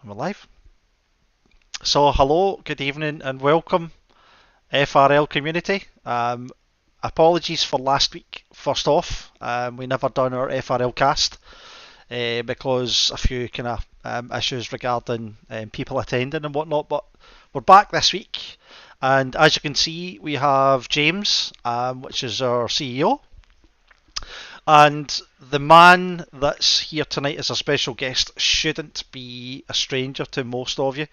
I'm alive. So, hello, good evening, and welcome, FRL community. Apologies for last week. First off, we never done our FRL'Cast because a few kind of issues regarding people attending and whatnot. But we're back this week, and as you can see, we have James, which is our CEO. And the man that's here tonight as a special guest shouldn't be a stranger to most of you.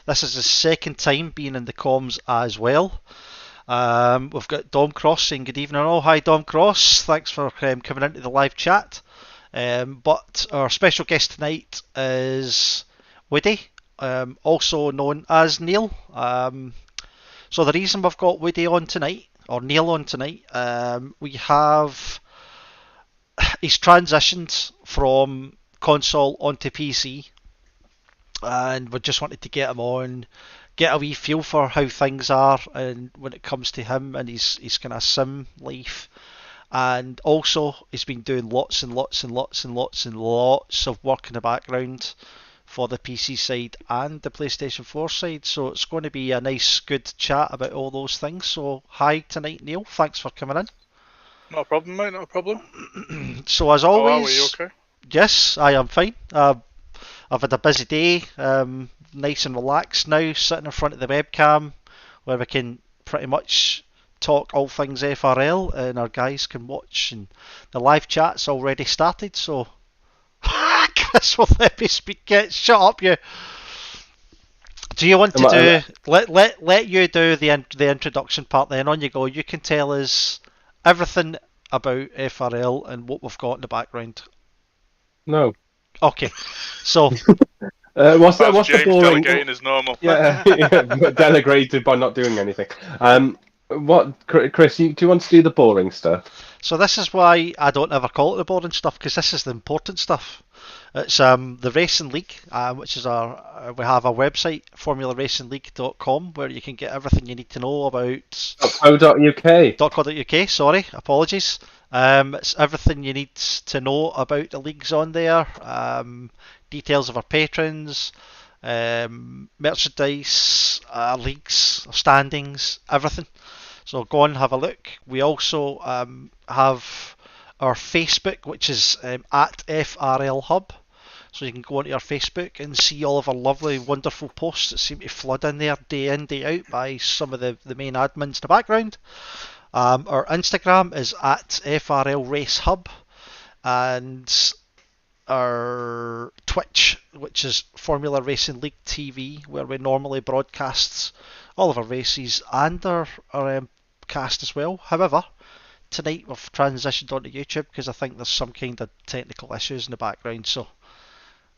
This is his second time being in the comms as well. We've got Dom Cross saying good evening. Oh, hi Dom Cross. Thanks for coming into the live chat. But our special guest tonight is Woody, also known as Neil. So the reason we've got Woody on tonight, or Neil on tonight, we have he's transitioned from console onto PC, and we just wanted to get him on, get a wee feel for how things are, and when it comes to him and his kind of sim life, and also he's been doing lots and lots and lots and lots and lots of work in the background for the PC side and the PlayStation 4 side. So it's going to be a nice, good chat about all those things. So hi tonight, Neil. Thanks for coming in. Not a problem, mate, not a problem. So as How are we? always, You okay? yes, I am fine. I've had a busy day, nice and relaxed now, sitting in front of the webcam where we can pretty much talk all things FRL and our guys can watch, and the live chat's already started, so Chris will let me speak. Shut up, you. Do you want to let you do the introduction part, then on you go. You can tell us everything about FRL and what we've got in the background. No. Okay, so what's James the boring? delegating as normal. Yeah, delegated by not doing anything. Chris, do you want to do the boring stuff? So this is why I don't ever call it the boring stuff, because this is the important stuff. It's the Racing League, which is we have a website, formularacingligue.com, where you can get everything you need to know about .co.uk. .co.uk. Sorry, apologies. It's everything you need to know about the leagues on there. Details of our patrons, merchandise, our leagues, our standings, everything. So go on and have a look. We also have our Facebook, which is at FRL Hub. So you can go onto our Facebook and see all of our lovely, wonderful posts that seem to flood in there day in, day out by some of the main admins in the background. Our Instagram is at FRL Race Hub, and our Twitch, which is Formula Racing League TV, where we normally broadcast all of our races and our cast as well. However, tonight we've transitioned onto YouTube because I think there's some kind of technical issues in the background, so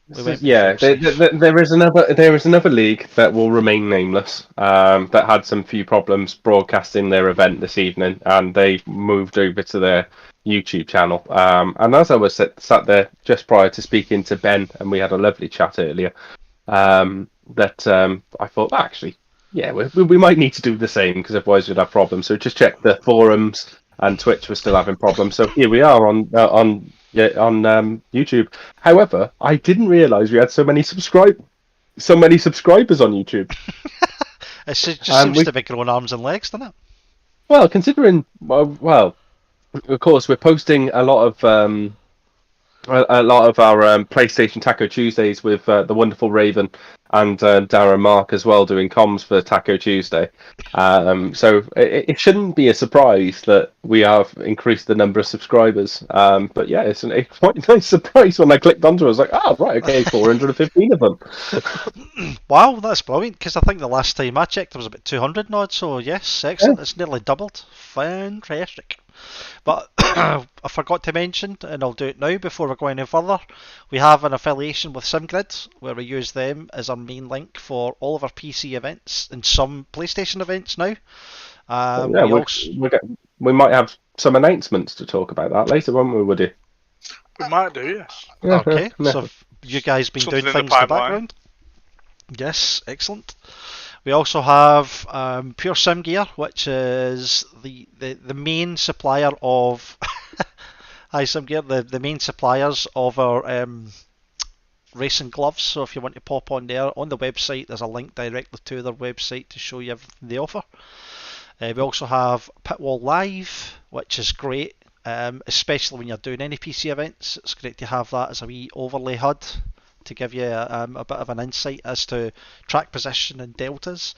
there is another league that will remain nameless. That had some few problems broadcasting their event this evening, and they moved over to their YouTube channel. And as I was sat there just prior to speaking to Ben, and we had a lovely chat earlier, I thought actually, yeah, we might need to do the same because otherwise we'd have problems. So just check the forums, and Twitch was still having problems. So here we are on YouTube. However, I didn't realise we had so many subscribers on YouTube. it just seems to be growing arms and legs, doesn't it? Well, considering of course we're posting a lot of our PlayStation Taco Tuesdays with the wonderful Raven and Darren Mark as well doing comms for Taco Tuesday. So it shouldn't be a surprise that we have increased the number of subscribers. But yeah, it's quite a nice surprise when I clicked onto it. I was like, oh, right, okay, 415 of them. Wow, that's brilliant, because I think the last time I checked there was about 200 and odd, so yes, excellent, It's nearly doubled. Fantastic. But I forgot to mention, and I'll do it now before we go any further, we have an affiliation with SimGrid, where we use them as our main link for all of our PC events and some PlayStation events now. We might have some announcements to talk about that later, won't we, Woody? We might do, yes. Okay, so you guys been Something doing in things in the background? Yes, excellent. We also have Pure Sim Gear, which is the main supplier of Hi Sim Gear, the main suppliers of our racing gloves, so if you want to pop on there, on the website there's a link directly to their website to show you everything they offer. We also have Pitwall Live, which is great, especially when you're doing any PC events. It's great to have that as a wee overlay HUD to give you a bit of an insight as to track position and deltas.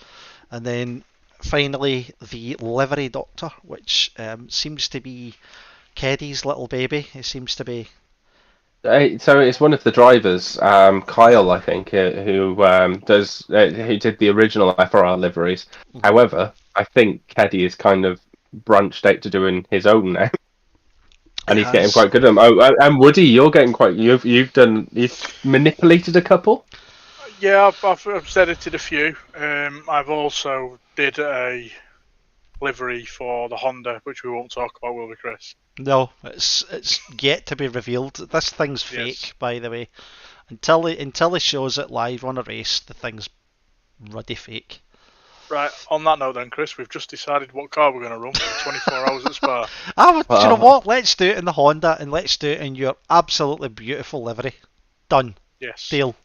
And then finally the Livery Doctor, which seems to be Keddy's little baby. It seems to be. So it's one of the drivers, Kyle, I think, who did the original FRL liveries. However, I think Keddy is kind of branched out to doing his own now, and he's getting quite good at them. Oh, and Woody, you're getting quite. You've manipulated a couple. Yeah, I've edited a few. I've also did a livery for the Honda, which we won't talk about, will we, Chris? No, it's yet to be revealed. This thing's fake, by the way. Until he shows it live on a race, the thing's ruddy fake. Right, on that note then, Chris, we've just decided what car we're going to run for 24 hours at Spa. Do you know what? Let's do it in the Honda, and let's do it in your absolutely beautiful livery. Done. Yes. Deal.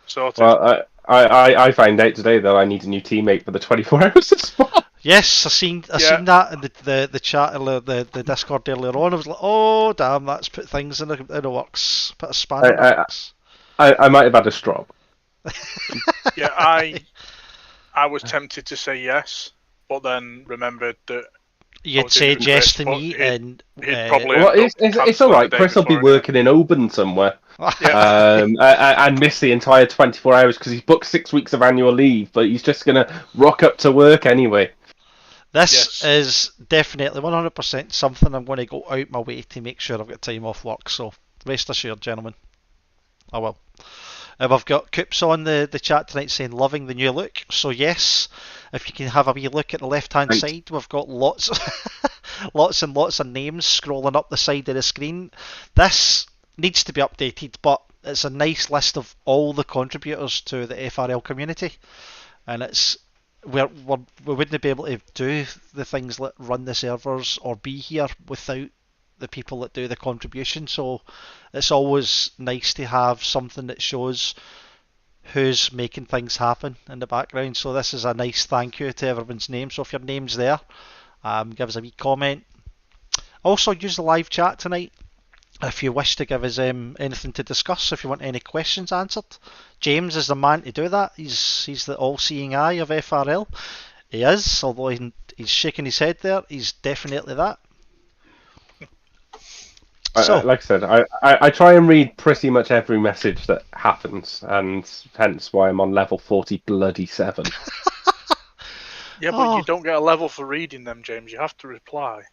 Sorted. Well, I found out today that I need a new teammate for the 24 hours at Spa. Yes, I seen that in the chat, the Discord earlier on. I was like, oh damn, that's put things in the works, put a spanner in the works. I might have had a strop. Yeah, I was tempted to say yes, but then remembered that you'd said yes to me, and probably it's all right. Chris will be working in Oban somewhere, and miss the entire 24 hours because he's booked 6 weeks of annual leave, but he's just gonna rock up to work anyway. This is definitely 100% something I'm going to go out my way to make sure I've got time off work, so rest assured, gentlemen, I will. We've got Coops on the chat tonight saying loving the new look, so yes, if you can have a wee look at the left hand side, we've got lots and lots of names scrolling up the side of the screen. This needs to be updated, but it's a nice list of all the contributors to the FRL community, and we wouldn't be able to do the things that run the servers or be here without the people that do the contribution, so it's always nice to have something that shows who's making things happen in the background. So this is a nice thank you to everyone's name, so if your name's there, give us a wee comment. Also use the live chat tonight if you wish to give us anything to discuss, if you want any questions answered. James is the man to do that. He's the all-seeing eye of FRL. He is, although he's shaking his head there, he's definitely that. Like I said, I try and read pretty much every message that happens, and hence why I'm on level 47. Yeah, but you don't get a level for reading them, James. You have to reply.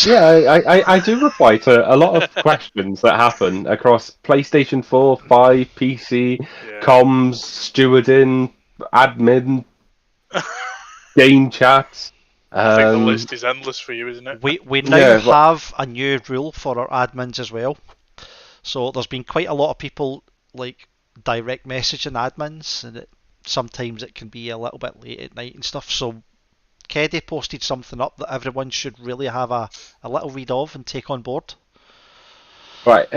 Yeah, I do reply to a lot of questions that happen across PlayStation 4, 5, PC, comms, stewarding, admin, game chats. I think the list is endless for you, isn't it? We now have a new rule for our admins as well. So there's been quite a lot of people like direct messaging admins, and sometimes it can be a little bit late at night and stuff. So Keddy posted something up that everyone should really have a little read of and take on board. Right,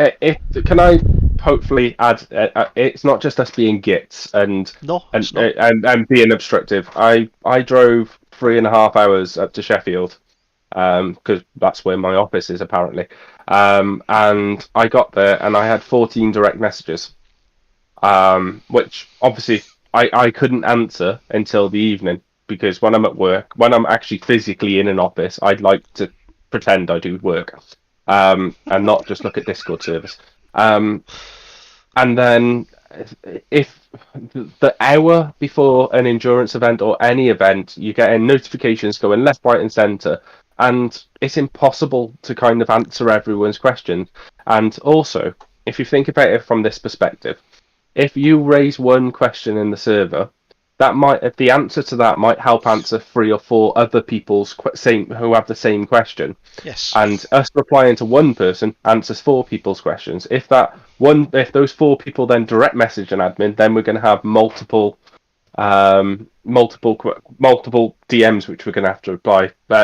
can I hopefully add? It's not just us being gits and being obstructive. I drove 3.5 hours up to Sheffield because that's where my office is apparently, and I got there and I had 14 direct messages, which obviously I couldn't answer until the evening, because when I'm at work, when I'm actually physically in an office, I'd like to pretend I do work, and not just look at Discord service. And then if the hour before an endurance event or any event, you get notifications going left, right and centre, and it's impossible to kind of answer everyone's questions. And also, if you think about it from this perspective, if you raise one question in the server, the answer to that might help answer 3 or 4 other people's who have the same question. Yes. And us replying to one person answers 4 people's questions. If those 4 people then direct message an admin, then we're going to have multiple DMs which we're going to have to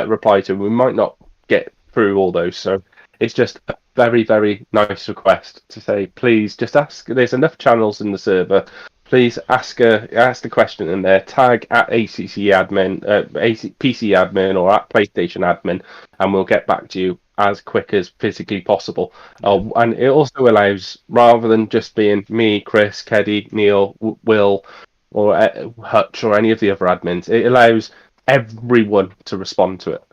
reply to. We might not get through all those, so it's just very, very nice request to say, please just ask. There's enough channels in the server. Please ask the question in there. Tag at ACC admin, PC admin, or at PlayStation admin, and we'll get back to you as quick as physically possible. And it also allows, rather than just being me, Chris, Keddy, Neil, Will, or Hutch, or any of the other admins, it allows everyone to respond to it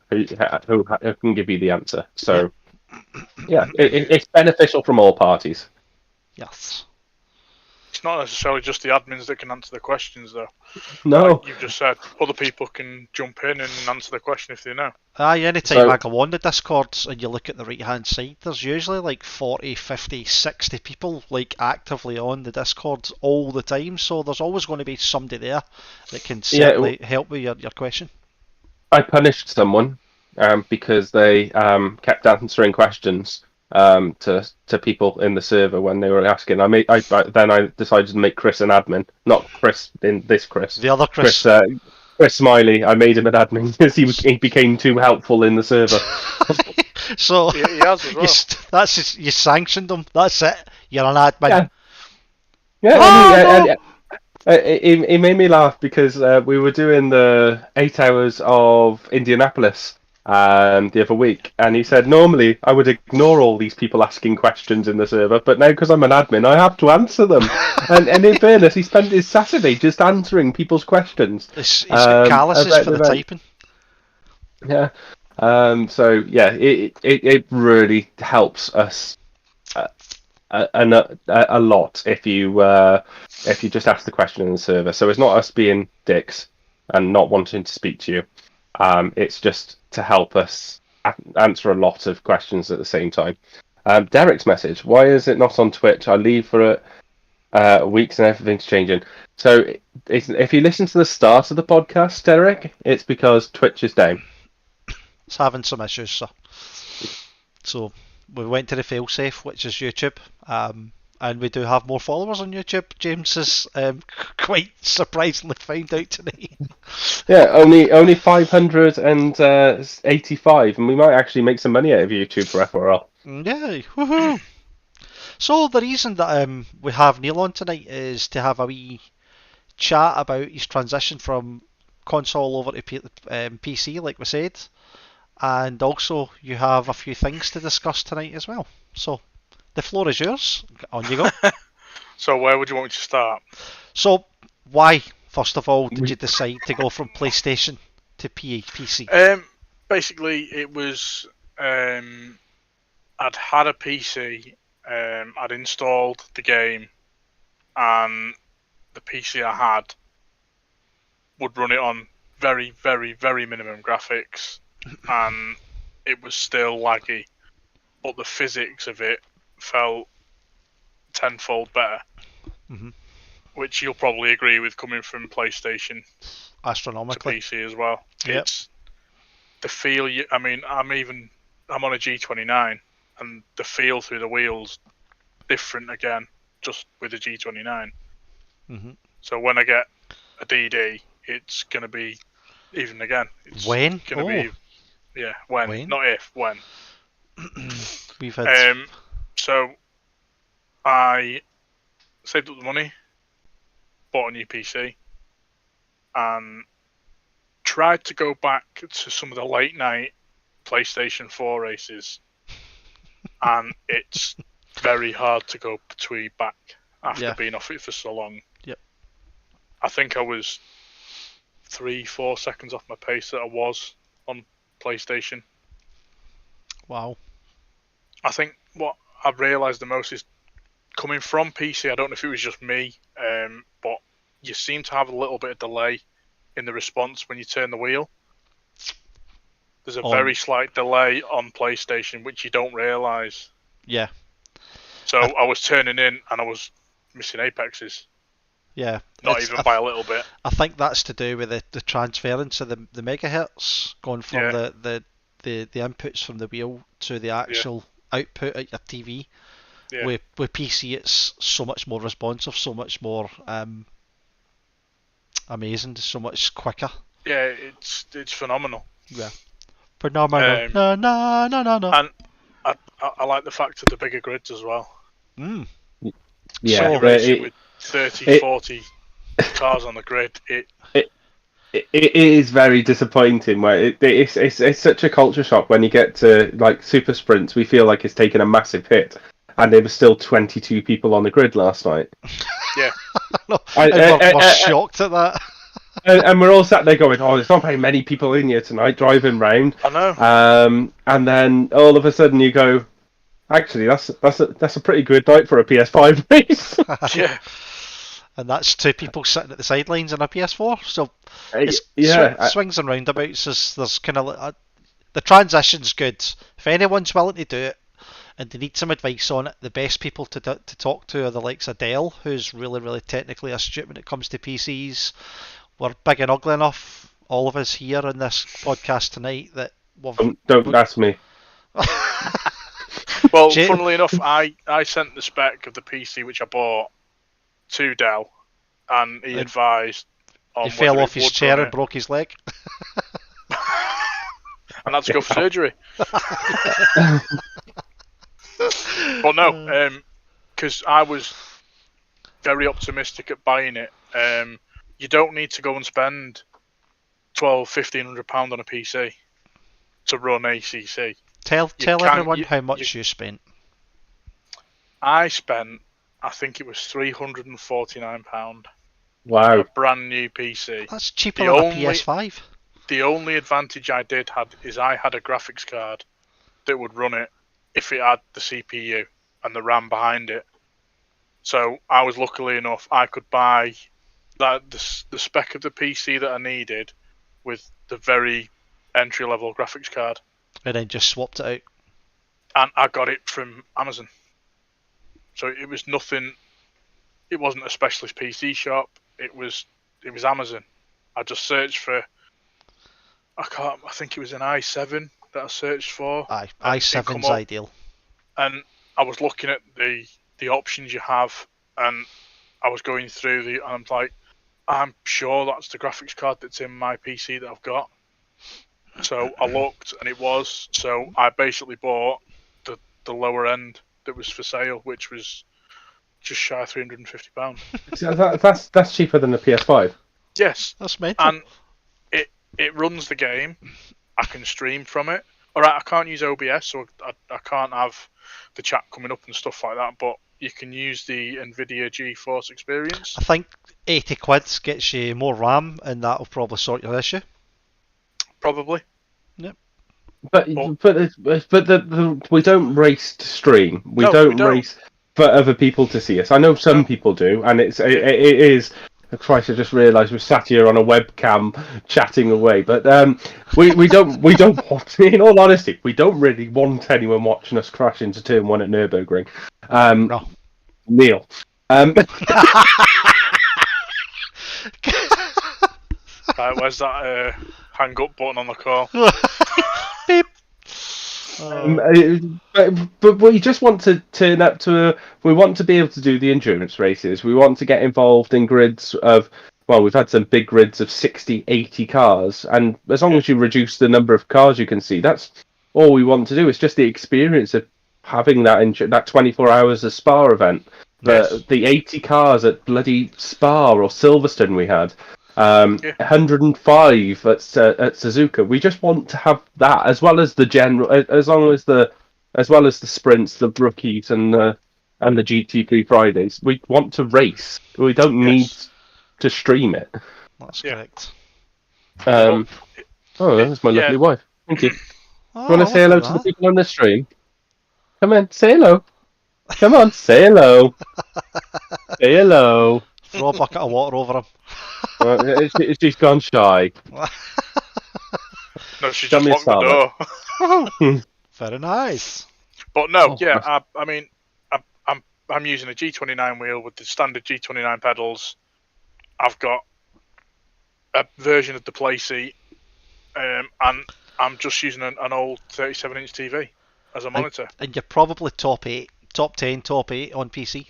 who can give you the answer. So. Yeah, it's beneficial from all parties. Yes. It's not necessarily just the admins that can answer the questions, though. No. Like you've just said, other people can jump in and answer the question if they know. Anytime I go on the Discords and you look at the right hand side, there's usually like 40, 50, 60 people like actively on the Discord all the time, so there's always going to be somebody there that can certainly help with your question. I punished someone because they kept answering questions to people in the server when they were asking. Then I decided to make Chris an admin, not Chris in this Chris. The other Chris. Chris Smiley. I made him an admin because he became too helpful in the server. So he has as well. You sanctioned him. That's it. You're an admin. Yeah. It made me laugh because we were doing the 8 hours of Indianapolis the other week, and he said normally I would ignore all these people asking questions in the server, but now because I'm an admin, I have to answer them. and in fairness, he spent his Saturday just answering people's questions. He's got calluses for the typing. Yeah. So yeah, it really helps us a lot if you just ask the question in the server. So it's not us being dicks and not wanting to speak to you. It's just to help us answer a lot of questions at the same time. Derek's message: why is it not on Twitch? I leave for weeks and everything's changing. So if you listen to the start of the podcast, Derek, it's because Twitch is down. It's having some issues, sir. So we went to the failsafe, which is YouTube, and we do have more followers on YouTube. James has quite surprisingly found out today. Yeah, only 585, and we might actually make some money out of YouTube for FRL. Yay, woohoo! So the reason that we have Neil on tonight is to have a wee chat about his transition from console over to PC, like we said. And also, you have a few things to discuss tonight as well. So, the floor is yours. On you go. So, where would you want me to start? So, why, first of all, did you decide to go from PlayStation to PC? Basically, it was I'd had a PC, I'd installed the game, and the PC I had would run it on very, very, very minimum graphics. And it was still laggy, but the physics of it felt tenfold better. Mm-hmm. Which you'll probably agree with, coming from PlayStation astronomically to PC as well. Yep. It's the feel. I'm on a G29, and the feel through the wheels different again, just with a G29. Mm-hmm. So when I get a DD, it's going to be even again. It's when? Gonna be. Yeah, when? Not if, when. We've had... So, I saved up the money, bought a new PC, and tried to go back to some of the late night PlayStation 4 races, and it's very hard to go back after being off it for so long. Yep. I think I was 3-4 seconds off my pace that I was on PlayStation. Wow. I think what I've realised the most is coming from PC. I don't know if it was just me, but you seem to have a little bit of delay in the response when you turn the wheel. There's a very slight delay on PlayStation, which you don't realise. Yeah. So I was turning in and I was missing apexes. Yeah. Not even by a little bit. I think that's to do with the transference of the megahertz going from the inputs from the wheel to the actual output at your TV. Yeah. With PC, it's so much more responsive, so much more amazing, so much quicker. Yeah, it's phenomenal. Yeah. Phenomenal. No. And I like the fact of the bigger grids as well. Mm. Yeah, When you're racing with 30, 40 cars on the grid, it is very disappointing. Where it's such a culture shock when you get to like super sprints. We feel like it's taken a massive hit, and there were still 22 people on the grid last night. Yeah, we're shocked at that. And we're all sat there going, "Oh, there's not very many people in here tonight driving round." I know. And then all of a sudden you go, "Actually, that's a pretty good night for a PS5 race." Yeah. And that's two people sitting at the sidelines in a PS4. So it's swings and roundabouts. There's kind of the transition's good. If anyone's willing to do it and they need some advice on it, the best people to talk to are the likes of Dell, who's really, really technically astute when it comes to PCs. We're big and ugly enough, all of us here in this podcast tonight, that don't ask me. Well, funnily enough, I sent the spec of the PC which I bought to Dell, and he advised on he fell off his chair and broke his leg. And had to go for surgery. But no, because I was very optimistic at buying it. You don't need to go and spend £1,500 on a PC to run ACC. Tell everyone how much you spent. I spent, I think it was £349. Wow. A brand new PC. That's cheaper than a PS5. The only advantage I had is I had a graphics card that would run it if it had the CPU and the RAM behind it. So I was luckily enough, I could buy the spec of the PC that I needed with the very entry-level graphics card. And then just swapped it out. And I got it from Amazon. So it was nothing. It wasn't a specialist PC shop. It was Amazon. I just searched for. I think it was an i7 that I searched for. i7's ideal. And I was looking at the options you have, and I was going through and I'm like, I'm sure that's the graphics card that's in my PC that I've got. So I looked, and it was. So I basically bought the lower end that was for sale, which was just shy of £350. That's cheaper than the PS5. Yes, that's mental. And it runs the game. I can stream from it. All right, I can't use OBS, so I can't have the chat coming up and stuff like that. But you can use the NVIDIA GeForce Experience. I think 80 quid gets you more RAM, and that'll probably sort your issue. Probably. Yep. But we don't race to stream. We don't race for other people to see us. I know some people do, and it is. Christ, I just realised we're sat here on a webcam chatting away. But we don't want. In all honesty, we don't really want anyone watching us crash into turn 1 at Nürburgring. No. Neil. Right, where's that hang up button on the call? Beep. But we just want to turn up to. We want to be able to do the endurance races. We want to get involved in grids of. Well, we've had some big grids of 60, 80 cars, and as long as you reduce the number of cars you can see, that's all we want to do. It's just the experience of having that 24 hours of Spa event. The 80 cars at bloody Spa or Silverstone we had. 105 at Suzuka. We just want to have that as well as the general, as well as the sprints, the rookies, and the GT3 Fridays. We want to race. We don't need to stream it. That's correct. Oh, there's my lovely wife. Thank you. You want to say hello to the people on the stream? Come on, say hello. Come on, say hello. Say hello. Throw a bucket of water over him. She's gone shy. No, she just locked the door. Very nice. But no, I mean, I'm using a G29 wheel with the standard G29 pedals. I've got a version of the play seat, and I'm just using an old 37-inch TV as a monitor. And you're probably top 10, top 8 on PC.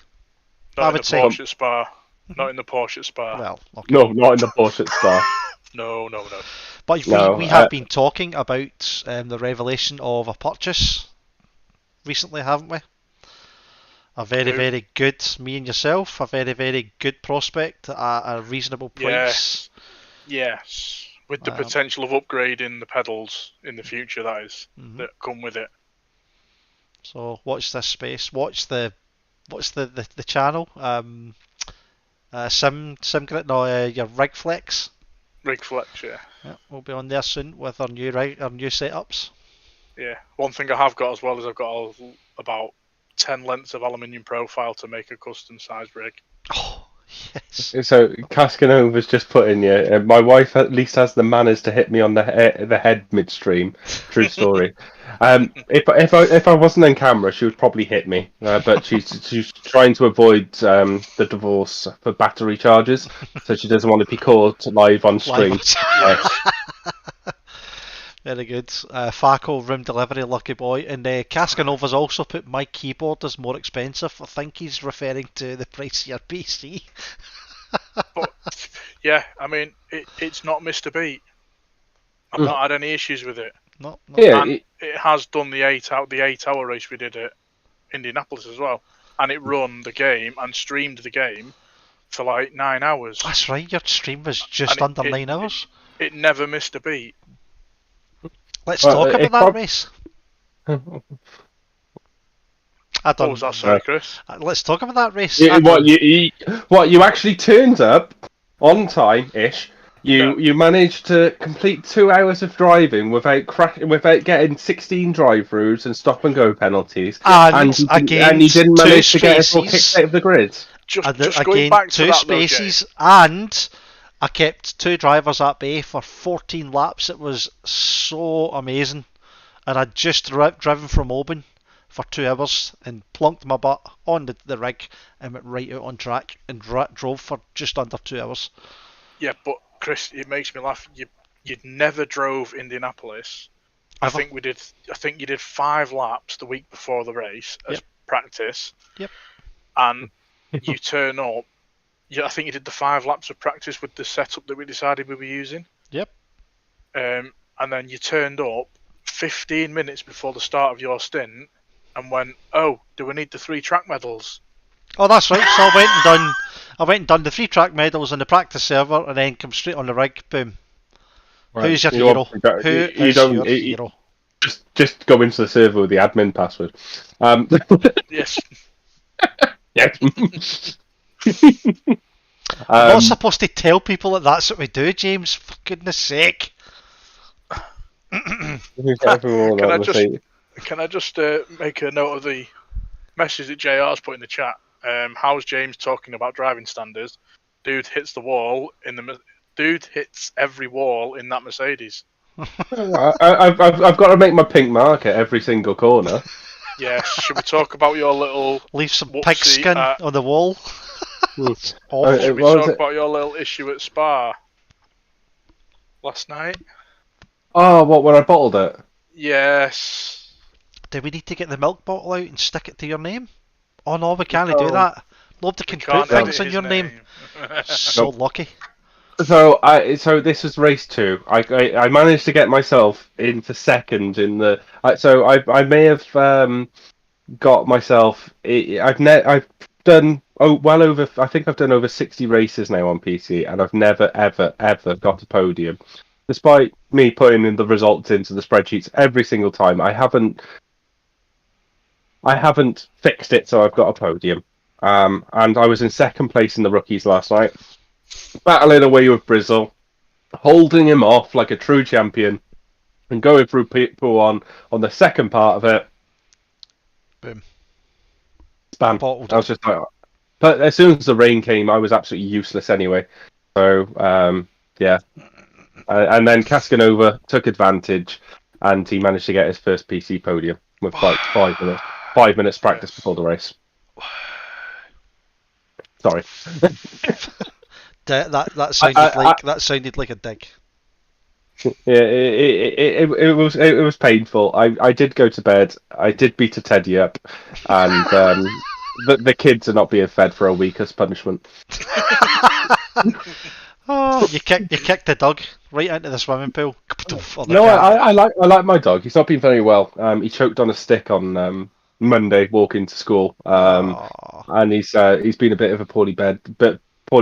Not in the Porsche at Spa. Not in the Porsche at Spa. Well, okay. No, not in the Porsche at Spa. No. But we have been talking about the revelation of a purchase recently, haven't we? A very, very good, me and yourself, a very, very good prospect at a reasonable price. Yes. With the potential of upgrading the pedals in the future, that come with it. So watch this space. Watch the channel. Your Rigflex. Rigflex, yeah. We'll be on there soon with our new setups. Yeah. One thing I have got as well is I've got about 10 lengths of aluminium profile to make a custom size rig. Oh, yes. So Caskanova's just put in here. My wife at least has the manners to hit me on the head midstream. True story. If I wasn't on camera, she would probably hit me. But she's trying to avoid the divorce for battery charges, so she doesn't want to be caught live on stream. Very good. Faco room delivery, lucky boy. And Caskanova's also put my keyboard as more expensive. I think he's referring to the price of your PC. But, yeah, I mean, it's not missed a beat. I've not had any issues with it. No. Yeah, and it has done the 8-hour race we did at Indianapolis as well. And it run the game and streamed the game for like 9 hours. That's right, your stream was just under 9 hours. It never missed a beat. Let's talk about that race. What was that, sorry, Chris? Let's talk about that race. You actually turned up on time-ish. You managed to complete 2 hours of driving without getting 16 drive-throughs and stop-and-go penalties. And you didn't manage to get us all kicked out of the grid. Just going back to 2 spaces, and I kept 2 drivers at bay for 14 laps. It was so amazing. And I'd just driven from Oban for 2 hours and plonked my butt on the rig and went right out on track and drove for just under 2 hours. Yeah, but Chris, it makes me laugh. You'd never drove Indianapolis. I think you did 5 laps the week before the race as practice. Yep. And you turn up. I think you did the 5 laps of practice with the setup that we decided we were using. Yep. And then you turned up 15 minutes before the start of your stint and went, "Oh, do we need the 3 track medals?" Oh, that's right. So I went and done the 3 track medals on the practice server and then come straight on the rig. Boom. Right. Who's your hero? Your hero? Just go into the server with the admin password. Yes. Yes. I'm not supposed to tell people that that's what we do, James. For goodness sake. Can I just make a note of the message that JR's put in the chat? How's James talking about driving standards? Dude hits the wall Dude hits every wall in that Mercedes. I've got to make my pink mark at every single corner. Yeah, should we talk about your little... Leave some pigskin on the wall. Should we talk about your little issue at Spa last night? Oh, what, when I bottled it? Yes. Do we need to get the milk bottle out and stick it to your name? Oh no, we can't do that. Nobody can put things in your name. So lucky. So this was race 2. I managed to get myself into second in the. So I may have got myself. I've done well over. I think I've done over 60 races now on PC, and I've never ever got a podium, despite me putting in the results into the spreadsheets every single time. I haven't fixed it, so I've got a podium. And I was in second place in the rookies last night, battling away with Brizzle, holding him off like a true champion, and going through Pool on the second part of it. Boom. Spam. I was just like, but as soon as the rain came, I was absolutely useless anyway. So yeah, and then Cascanova took advantage, and he managed to get his first PC podium with like 5 minutes. 5 minutes practice before the race. Sorry. that sounded like a dig. Yeah, it was painful. I did go to bed. I did beat a teddy up, and the kids are not being fed for a week as punishment. Oh, you kicked the dog right into the swimming pool. No, I like my dog. He's not been very well. He choked on a stick on Monday walking to school. And he's been a bit of a poorly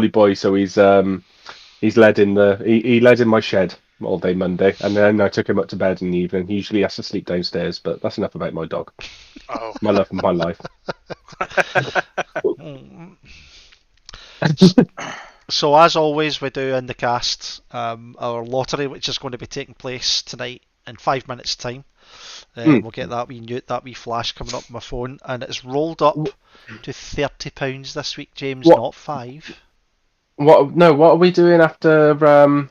boy, so he's led he led in my shed all day Monday, and then I took him up to bed in the evening. He usually has to sleep downstairs, but that's enough about my dog. Oh. My love and my life. So as always, we do in the cast our lottery, which is going to be taking place tonight in 5 minutes' time. We'll get that wee flash coming up on my phone, and it's rolled up to £30 this week, James, not 5. What are we doing after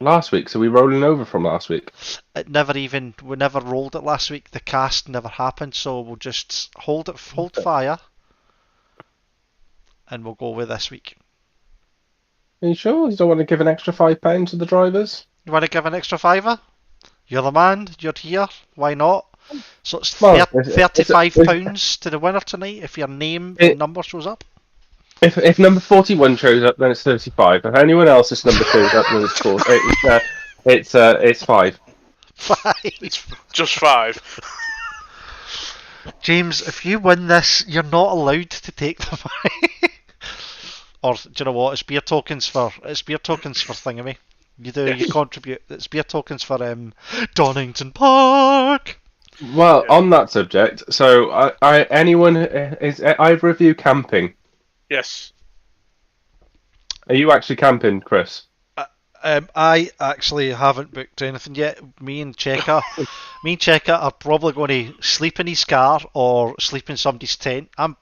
last week? So we rolling over from last week? We never rolled it last week. The cast never happened, so we'll just hold fire, and we'll go with this week. Are you sure? You don't want to give an extra £5 to the drivers? You want to give an extra £5? You're the man. You're here. Why not? So it's £35 to the winner tonight if your name and number shows up. If number 41 shows up, then it's 35. If anyone else's number shows up, then it's 4. It's 5. 5. It's just 5. James, if you win this, you're not allowed to take the money. Or do you know what? It's beer tokens for Thingamy. You contribute. It's beer tokens for Donington Park. Well, on that subject, so is either of you camping? Yes. Are you actually camping, Chris? I actually haven't booked anything yet. Me and Cheka are probably going to sleep in his car or sleep in somebody's tent. I'm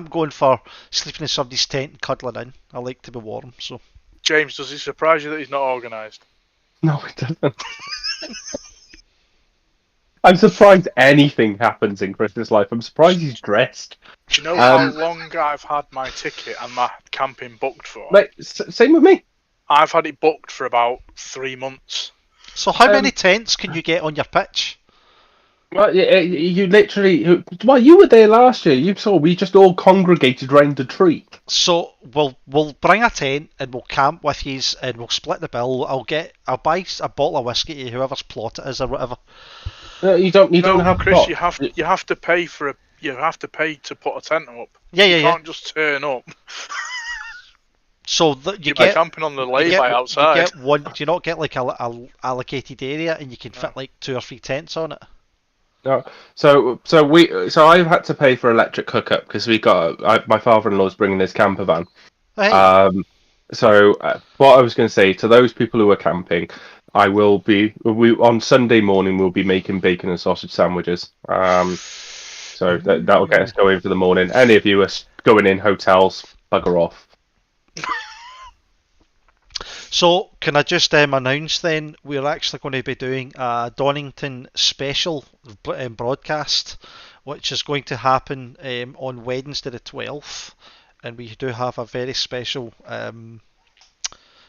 going for sleeping in somebody's tent and cuddling in. I like to be warm, so. James, does it surprise you that he's not organised? No, it doesn't. I'm surprised anything happens in Chris's life. I'm surprised he's dressed. Do you know how long I've had my ticket and my camping booked for? Like, same with me. I've had it booked for about 3 months. So how many tents can you get on your pitch? Well, you literally... Well, you were there last year. You saw we just all congregated round the tree. So we'll bring a tent and we'll camp with yous and we'll split the bill. I'll buy a bottle of whiskey to whoever's plot it is or whatever. No, you don't have Chris, plot. you have to pay to put a tent up. Yeah. You can't just turn up. So you get camping on the lay-by outside. You get one. Do you not get like a allocated area and you can fit like 2 or 3 tents on it? No. So I've had to pay for electric hookup because my father-in-law's bringing his camper van. Hey. So what I was going to say to those people who are camping, on Sunday morning we'll be making bacon and sausage sandwiches. So that'll get us going for the morning. Any of you are going in hotels, bugger off. So can I just announce then we're actually going to be doing a Donington special broadcast, which is going to happen on Wednesday the 12th, and we do have a very special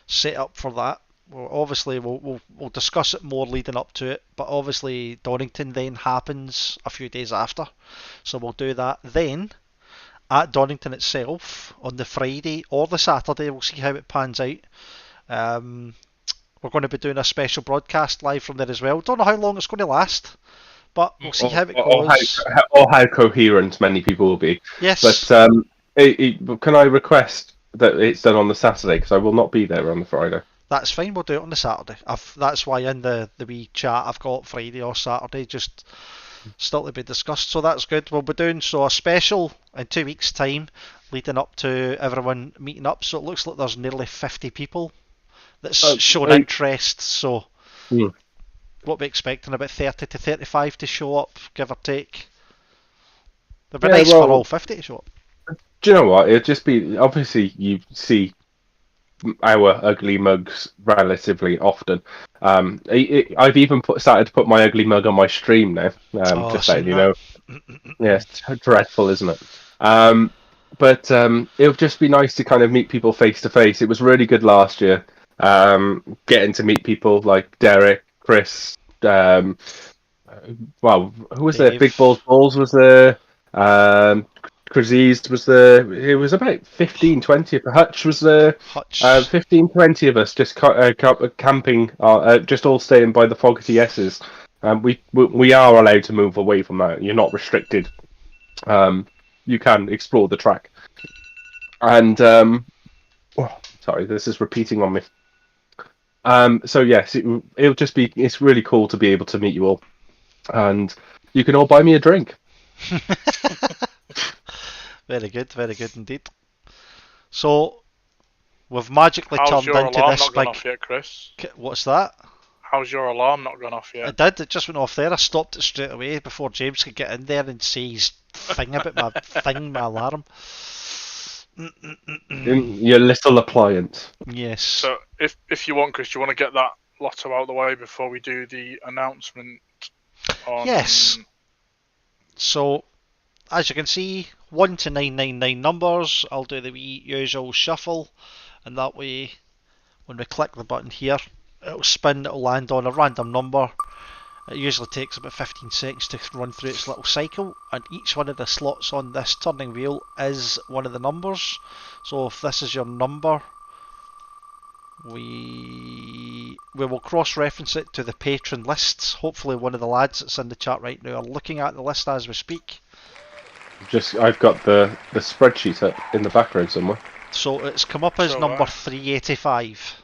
set up for that. Well, obviously we'll discuss it more leading up to it, but obviously Donington then happens a few days after, so we'll do that then at Donington itself on the Friday or the Saturday. We'll see how it pans out. We're going to be doing a special broadcast live from there as well. Don't know how long it's going to last, but we'll see how it goes. Or how coherent many people will be. Yes. But can I request that it's done on the Saturday, because I will not be there on the Friday. That's fine, we'll do it on the Saturday. That's why in the wee chat I've got Friday or Saturday, just still to be discussed, so that's good. We'll be doing a special in 2 weeks' time, leading up to everyone meeting up, so it looks like there's nearly 50 people that's shown interest, so what we're expecting, about 30 to 35 to show up, give or take. It'd be nice for all 50 to show up. Do you know what? It'd just be, obviously you see our ugly mugs relatively often. I've even started to put my ugly mug on my stream now. Just letting you know. Yeah, it's dreadful, isn't it? But it'll just be nice to kind of meet people face to face. It was really good last year. Getting to meet people like Derek, Chris, who was there? Big Balls was there. Chris East was there. It was about 15, 20. Hutch was there. 15, 20 of us just camping, just all staying by the Fogarty S's. We are allowed to move away from that. You're not restricted. That's fine. You're not restricted. But it will just be nice to kind of meet people face to face. It was really good last year. Getting to meet people like Derek, Chris, who was there? Big Balls was there. you can explore the track. And sorry, this is repeating on me. So yes, it'll just be. It's really cool to be able to meet you all, and you can all buy me a drink. Very good indeed. So we've magically How's turned your into alarm this not gone big. off yet, Chris? What's that? How's your alarm not gone off yet? It did. It just went off there. I stopped it straight away before James could get in there and say his thing about my alarm. Your little appliance. Yes. So if you want, Chris, do you want to get that lotto out of the way before we do the announcement? Yes. So as you can see, 1 to 999 numbers. I'll do the wee usual shuffle, and that way, when we click the button here, it'll spin. It'll land on a random number. It usually takes about 15 seconds to run through its little cycle, and each one of the slots on this turning wheel is one of the numbers. So if this is your number, we will cross-reference it to the Patron Lists. Hopefully one of the lads that's in the chat right now are looking at the list as we speak. I've got the spreadsheet up in the background somewhere. So it's come up as number 385.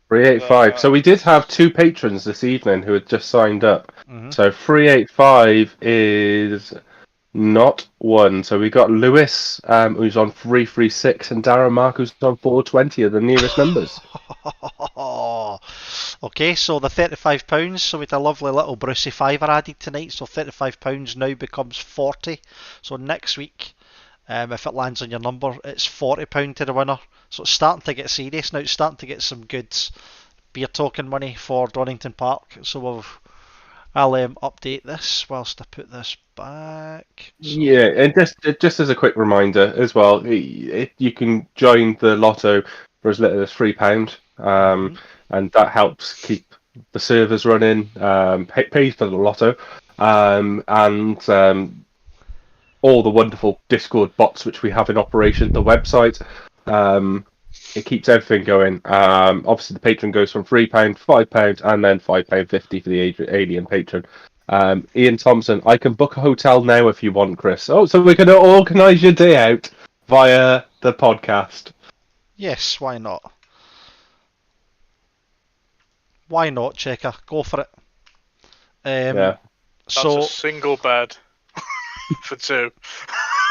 385. So we did have 2 patrons this evening who had just signed up. Mm-hmm. So 385 is not 1. So we got Lewis, who's on 336, and Darren Mark, who's on 420, are the nearest numbers. Okay, so the £35, so we had a lovely little Brucey fiver added tonight, so £35 now becomes 40. So next week, if it lands on your number, it's £40 to the winner. So it's starting to get serious now. It's starting to get some good beer token money for Donington Park. So I'll update this whilst I put this back. So. Yeah, and just as a quick reminder as well, you can join the lotto for as little as £3, and that helps keep the servers running, pays for the lotto, and all the wonderful Discord bots which we have in operation, the website. It keeps everything going. Obviously, the patron goes from £3, £5, and then £5.50 for the alien patron. Ian Thompson, I can book a hotel now if you want, Chris. Oh, so we're going to organise your day out via the podcast. Yes, why not? Why not, Checker? Go for it. Yeah. That's a single bed for 2.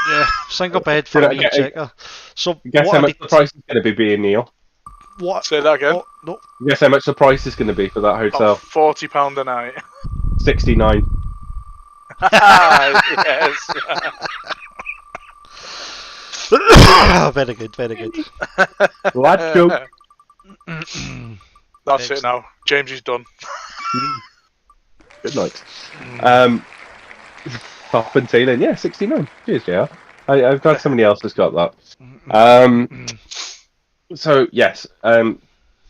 Yeah, single bed for me, Checker. So guess how much the price is going to be, Neil? What? Say that again. Oh, no. Guess how much the price is going to be for that hotel? £40 a night. 69. Yes. Very good, very good. Lad joke. That's it now. James is done. Good night. Top and Taylor, yeah, 69. Cheers, JR. I've got somebody else that's got that. So yes,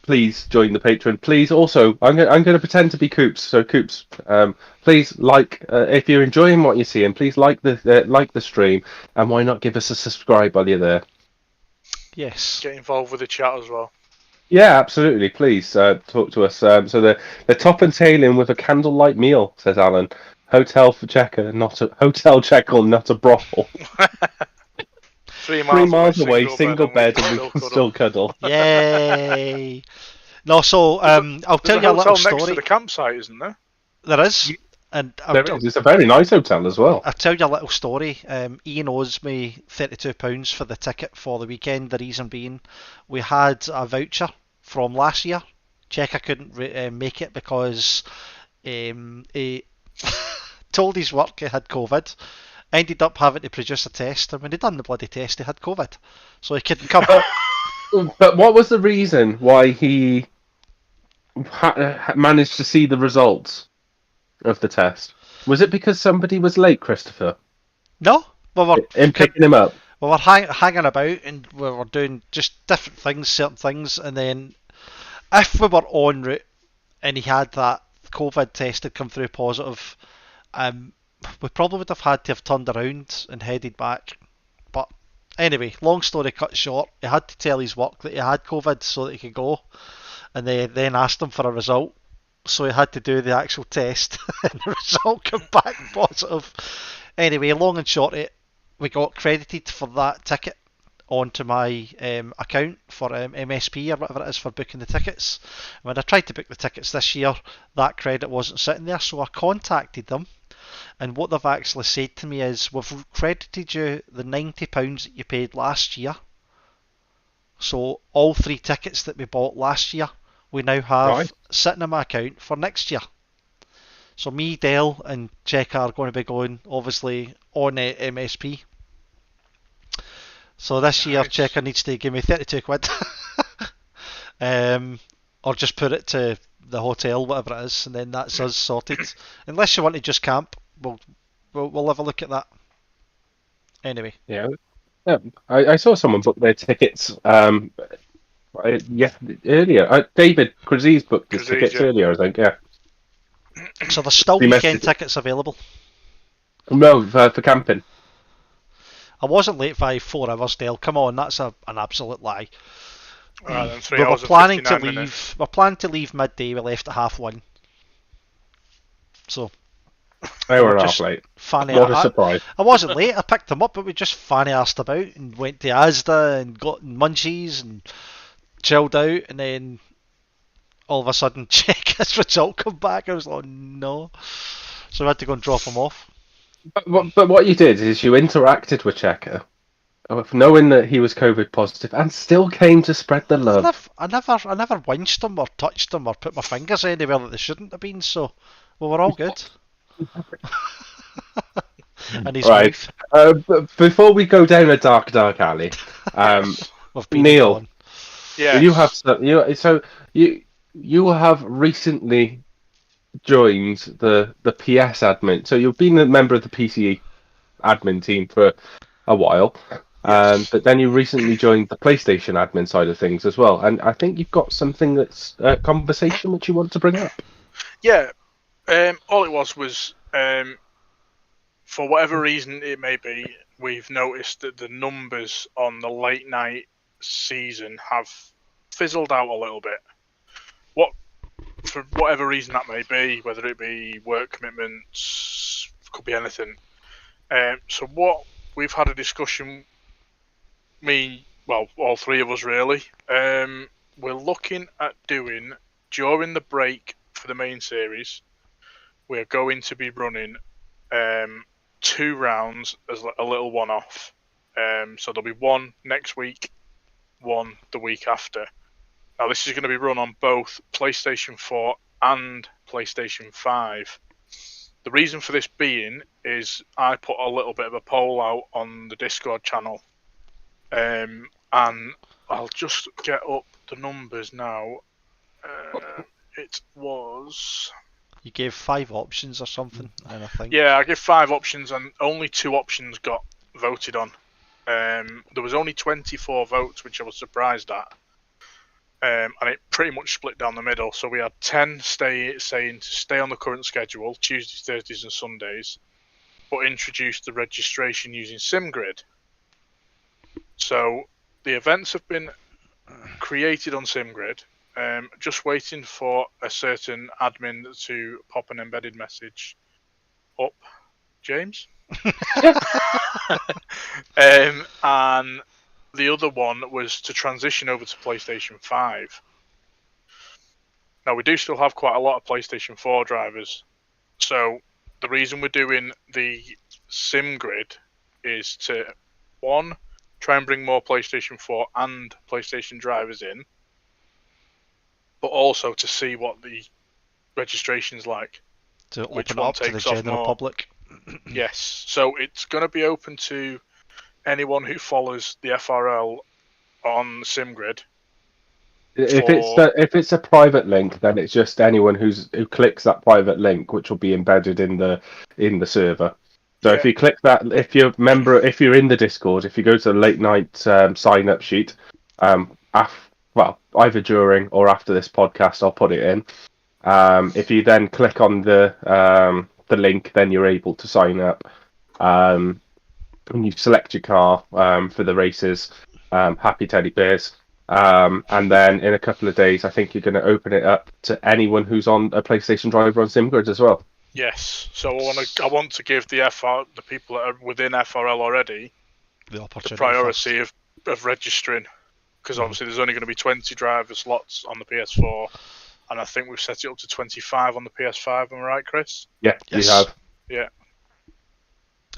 please join the Patreon. Please also, I'm going to pretend to be Coops. So Coops, please if you're enjoying what you're seeing, please like the stream, and why not give us a subscribe while you're there? Yes. Get involved with the chat as well. Yeah, absolutely. Please talk to us. So the top and tailing with a candlelight meal, says Alan. Hotel for Checker, not a hotel Checker, not a brothel. 3 miles away, single bed, and we can still cuddle. Yay! No, so I'll tell you a little story. Next to the campsite, isn't there? There is, and it's a very nice hotel as well. I'll tell you a little story. Ian owes me £32 for the ticket for the weekend. The reason being, we had a voucher from last year. Checker couldn't make it because he told his work he had COVID. Ended up having to produce a test, and when he done the bloody test, he had COVID, so he couldn't come. But what was the reason why he managed to see the results of the test? Was it because somebody was late, Christopher? No, we were picking him up. We were hanging about, and we were doing just different things, certain things, and then if we were en route and he had that COVID test had come through positive, we probably would have had to have turned around and headed back. But anyway, long story cut short, he had to tell his work that he had COVID so that he could go, and they then asked him for a result, so he had to do the actual test and the result came back positive. Anyway, long and short, we got credited for that ticket onto my account for MSP or whatever it is for booking the tickets. When I tried to book the tickets this year, that credit wasn't sitting there, so I contacted them, and what they've actually said to me is, we've credited you the £90 that you paid last year, so all 3 tickets that we bought last year we now have sitting in my account for next year. So me, Dale and Checker are going to be going obviously on MSP. So this year Checker needs to give me 32 quid. Or just put it to the hotel, whatever it is, and then that's us sorted. Unless you want to just camp, we'll have a look at that. Anyway. Yeah. I saw someone book their tickets earlier. David Kraziz booked his tickets earlier, I think, yeah. So there's still weekend tickets available? No, for camping. I wasn't late by 4 hours, Dale. Come on, that's an absolute lie. Then 3 we were hours planning to and 59 leave. minutes. We're planning to leave midday. We left at 1:30. So they were half late. What a surprise! I wasn't late. I picked them up, but we just fanny-arsed about and went to Asda and got munchies and chilled out, and then all of a sudden, check his result come back. I was like, no. So I had to go and drop him off. But what you did is you interacted with Checker, knowing that he was COVID positive, and still came to spread the love. I never winched him or touched him or put my fingers anywhere that they shouldn't have been. So we were all good. And his wife. Before we go down a dark alley, Neil, you have recently joined the PS admin. So you've been a member of the PCE admin team for a while, but then you recently joined the PlayStation admin side of things as well. And I think you've got something that's a conversation which you want to bring up. Yeah, all it was for whatever reason it may be, we've noticed that the numbers on the late night season have fizzled out a little bit. For whatever reason that may be, whether it be work commitments, could be anything. So what we've had a discussion, all 3 of us really, we're looking at doing, during the break for the main series, we're going to be running 2 rounds as a little one-off. So there'll be one next week, one the week after. Now this is going to be run on both PlayStation 4 and PlayStation 5. The reason for this being is I put a little bit of a poll out on the Discord channel, and I'll just get up the numbers now. It was... You gave 5 options or something, and I think. Yeah, I gave 5 options, and only 2 options got voted on. There was only 24 votes, which I was surprised at. And it pretty much split down the middle. So we had 10 saying to stay on the current schedule, Tuesdays, Thursdays and Sundays, but introduce the registration using SimGrid. So the events have been created on SimGrid. Just waiting for a certain admin to pop an embedded message up. James? And the other one was to transition over to PlayStation 5. Now, we do still have quite a lot of PlayStation 4 drivers. So the reason we're doing the SimGrid is to, 1, try and bring more PlayStation 4 and PlayStation drivers in, but also to see what the registration's like. To open up to the general public. Yes. So it's going to be open to anyone who follows the FRL on SimGrid. If it's a private link, then it's just anyone who clicks that private link, which will be embedded in the server. So if you click that, if you're in the Discord, if you go to the late night sign up sheet, either during or after this podcast, I'll put it in. If you then click on the link, then you're able to sign up. When you select your car for the races, happy teddy bears, and then in a couple of days, I think you're going to open it up to anyone who's on a PlayStation driver on SimGrid as well. Yes. So I want to give the people that are within FRL already The opportunity the priority of registering, because obviously there's only going to be 20 driver slots on the PS4, and I think we've set it up to 25 on the PS5. Am I right, Chris? Yeah, Yes. you have. Yeah.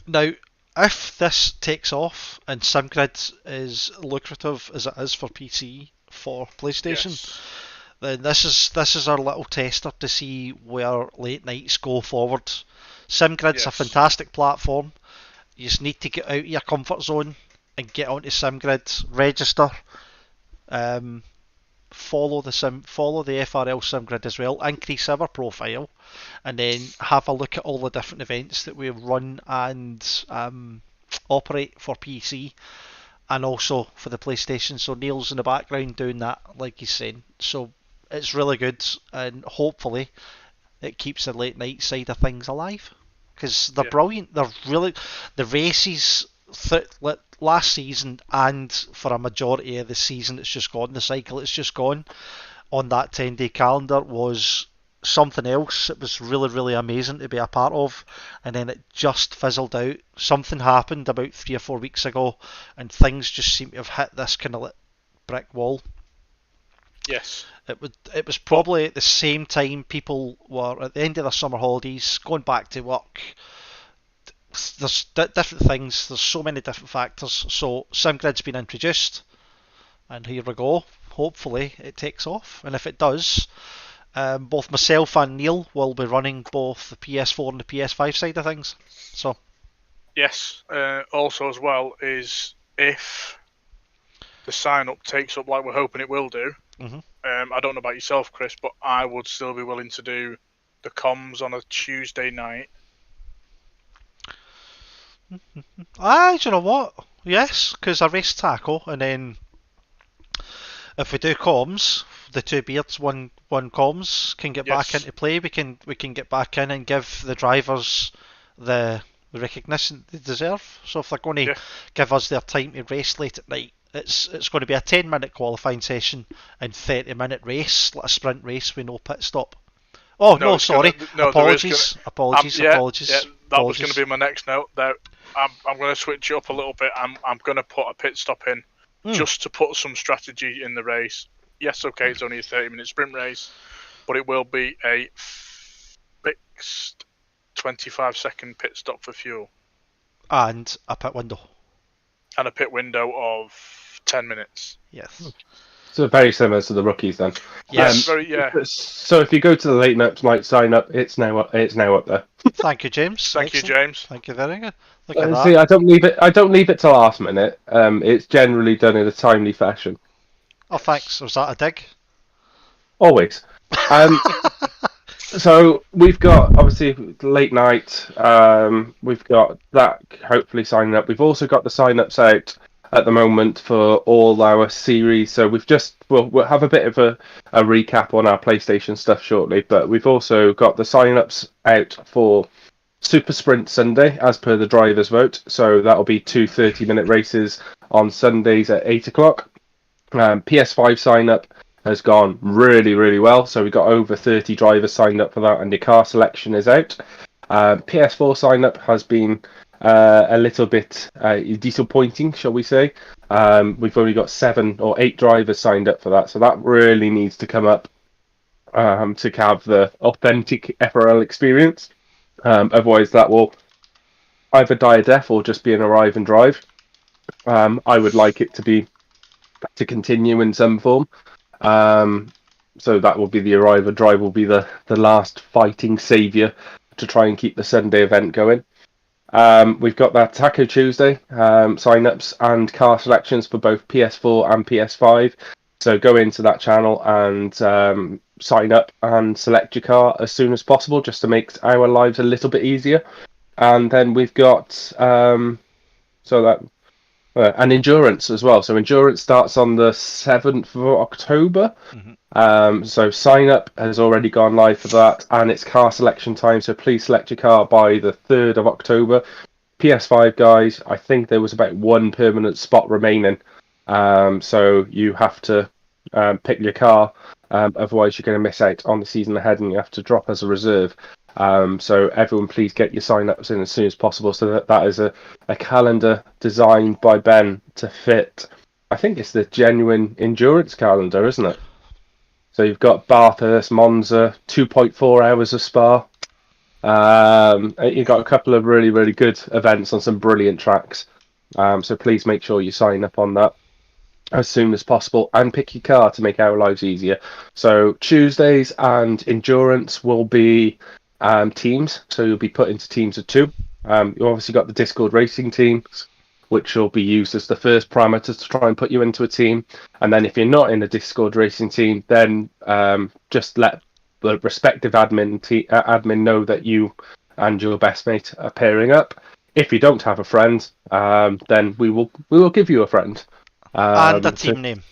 Now, if this takes off and SimGrid is lucrative as it is for PC for PlayStation, Yes. then this is our little tester to see where late nights go forward. SimGrid's a Yes. fantastic platform. You just need to get out of your comfort zone and get onto SimGrid, register, follow the FRL SimGrid as well, increase our profile, and then have a look at all the different events that we run and operate for PC and also for the PlayStation. So Neil's in the background doing that, like he's saying. So it's really good, and hopefully it keeps the late night side of things alive, because they're brilliant. They're really, the races last season and for a majority of the season that's just gone, the cycle it's just gone on that 10-day calendar was something else. It was really, really amazing to be a part of, and then it just fizzled out. Something happened about 3 or 4 weeks ago, and things just seem to have hit this kind of brick wall. Yes. It was probably at the same time people were at the end of their summer holidays, going back to work. There's different things. There's so many different factors. So SimGrid's been introduced, and here we go. Hopefully it takes off, and if it does, both myself and Neil will be running both the PS4 and the PS5 side of things. So yes. Also, as well, is if the sign up takes up like we're hoping it will do. I don't know about yourself, Chris, but I would still be willing to do the comms on a Tuesday night. Do you know what? Yes, because I race tackle, and then if we do comms, the two beards, one comms can get back into play. We can get back in and give the drivers the recognition they deserve. So if they're going to give us their time to race late at night, it's going to be a 10-minute qualifying session and 30-minute race, like a sprint race with no pit stop. Oh no, sorry. Apologies. Yeah, that was going to be my next note. There, I'm going to switch it up a little bit. I'm going to put a pit stop in just to put some strategy in the race. Yes, okay, it's only a 30-minute sprint race, but it will be a fixed 25-second pit stop for fuel. And a pit window. And a pit window of 10 minutes. Yes. So very similar to the rookies then. Yes, So if you go to the late night sign up, it's now up there. Thank you, James. Thank you, James. Thank you very good. Look at that. See, I don't leave it till last minute. It's generally done in a timely fashion. Oh, thanks. Was that a dig? Always. So we've got obviously late night. We've got that hopefully signing up. We've also got the sign-ups out at the moment for all our series. So we'll have a bit of a recap on our PlayStation stuff shortly. But we've also got the sign-ups out for Super Sprint Sunday as per the drivers' vote. So that'll be 2 30-minute races on Sundays at 8 o'clock. PS5 sign-up has gone really, really well. So we got over 30 drivers signed up for that, and the car selection is out. PS4 sign-up has been a little bit disappointing, shall we say. We've only got 7 or 8 drivers signed up for that, so that really needs to come up to have the authentic FRL experience. Otherwise, that will either die a death or just be an arrive and drive. I would like it to continue in some form. So that will be the arrive and drive will be the last fighting saviour to try and keep the Sunday event going. We've got that Taco Tuesday sign-ups and car selections for both PS4 and PS5. So go into that channel and sign up and select your car as soon as possible, just to make our lives a little bit easier. And then we've got and endurance as well. So endurance starts on the 7th of October. So sign up has already gone live for that, and it's car selection time. So please select your car by the 3rd of October. PS5 guys, I think there was about 1 permanent spot remaining. So you have to pick your car. Otherwise, you're going to miss out on the season ahead, and you have to drop as a reserve. So everyone, please get your sign-ups in as soon as possible. So that is a calendar designed by Ben to fit. I think it's the genuine endurance calendar, isn't it? So you've got Bathurst, Monza, 2.4 hours of Spa. You've got a couple of really, really good events on some brilliant tracks. So please make sure you sign up on that as soon as possible and pick your car to make our lives easier. So Tuesdays and endurance will be teams. So you'll be put into teams of two. You obviously got the Discord racing teams, which will be used as the first parameters to try and put you into a team. And then if you're not in a Discord racing team, then just let the respective admin know that you and your best mate are pairing up. If you don't have a friend, then we will give you a friend. And a team name.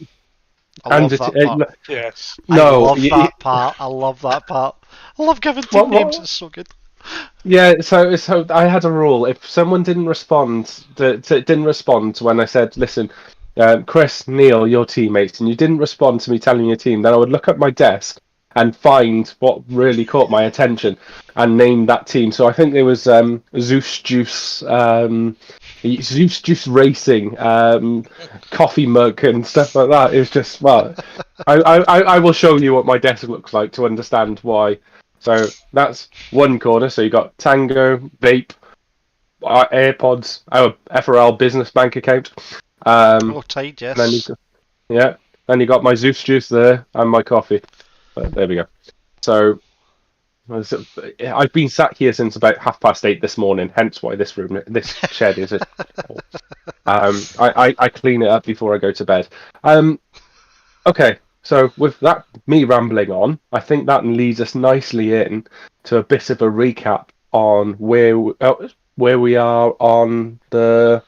I love that part. Yes. No, I love that part. I love that part. I love giving team names. It's so good. Yeah, so I had a rule. If someone didn't respond, didn't respond when I said, "Listen, Chris, Neil, your teammates," and you didn't respond to me telling your team, then I would look at my desk and find what really caught my attention and name that team. So I think there was Zeus Juice, Zeus Juice Racing, Coffee Mug, and stuff like that. It was just I will show you what my desk looks like to understand why. So that's one corner. So you got Tango, Vape, AirPods, our FRL business bank account. Tight, yes. Then you got my Zeus juice there and my coffee. But there we go. So I've been sat here since about 8:30 this morning. Hence why this shed is. I clean it up before I go to bed. Okay. So with that, me rambling on, I think that leads us nicely in to a bit of a recap on where we are on the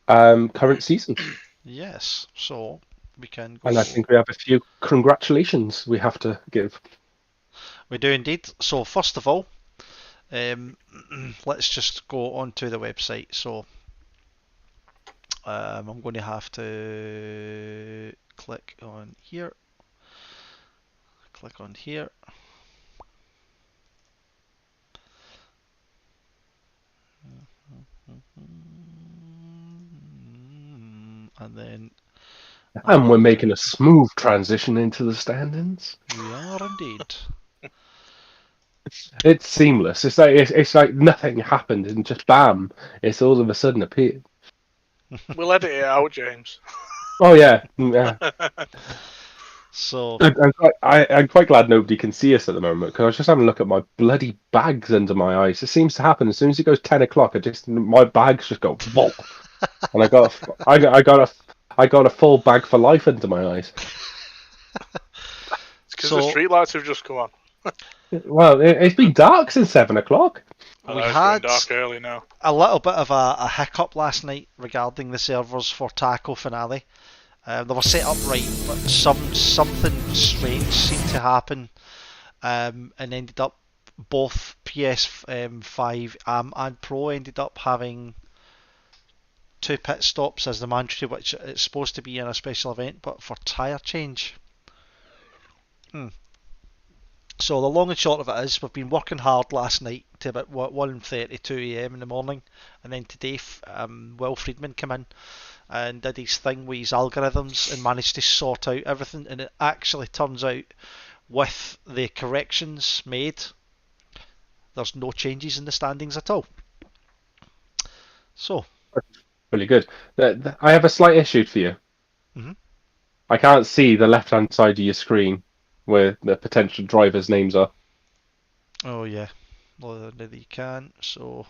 current season. Yes, so we can go. And I think we have a few congratulations we have to give. We do indeed. So first of all, let's just go onto the website. So I'm going to have to click on here. Click on here. And then. And we're making a smooth transition into the standings. We are indeed. It's seamless. It's like nothing happened and just bam, it's all of a sudden appeared. We'll edit it out, James. Oh yeah. So I'm quite glad nobody can see us at the moment because I was just having a look at my bloody bags under my eyes. It seems to happen as soon as it goes 10 o'clock. My bags just go whoa, and I got a full bag for life under my eyes. It's because the streetlights have just come on. Well, it's been dark since 7 o'clock. We had dark early now. A little bit of a hiccup last night regarding the servers for Taco Finale. They were set up right, but something strange seemed to happen, and ended up both PS5 and Pro ended up having 2 pit stops as the mandatory, which it's supposed to be in a special event, but for tyre change. So the long and short of it is, we've been working hard last night to about 1:30, 2 a.m. in the morning, and then today Will Friedman came in and did his thing with his algorithms and managed to sort out everything, and it actually turns out with the corrections made, there's no changes in the standings at all. So really good. I have a slight issue for you. Mm-hmm. I can't see the left-hand side of your screen where the potential drivers' names are. Oh yeah, well, you can. So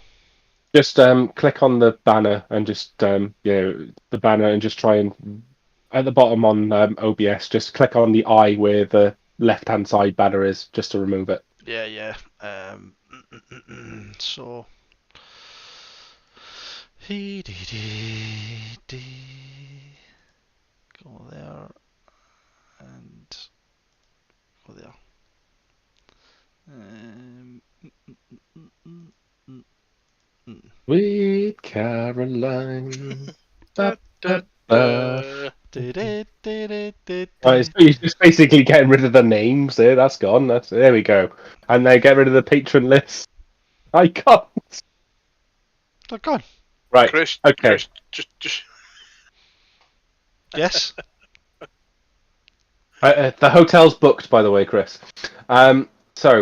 just click on the banner and just the banner and just try and at the bottom on OBS, just click on the eye where the left-hand side banner is, just to remove it. Yeah. So go there and go there. Sweet Caroline. He's just basically getting rid of the names there. That's gone. There we go. And they get rid of the patron list. I can't. They're gone. Right. Chris, Okay. Chris, just. Yes. The hotel's booked, by the way, Chris. So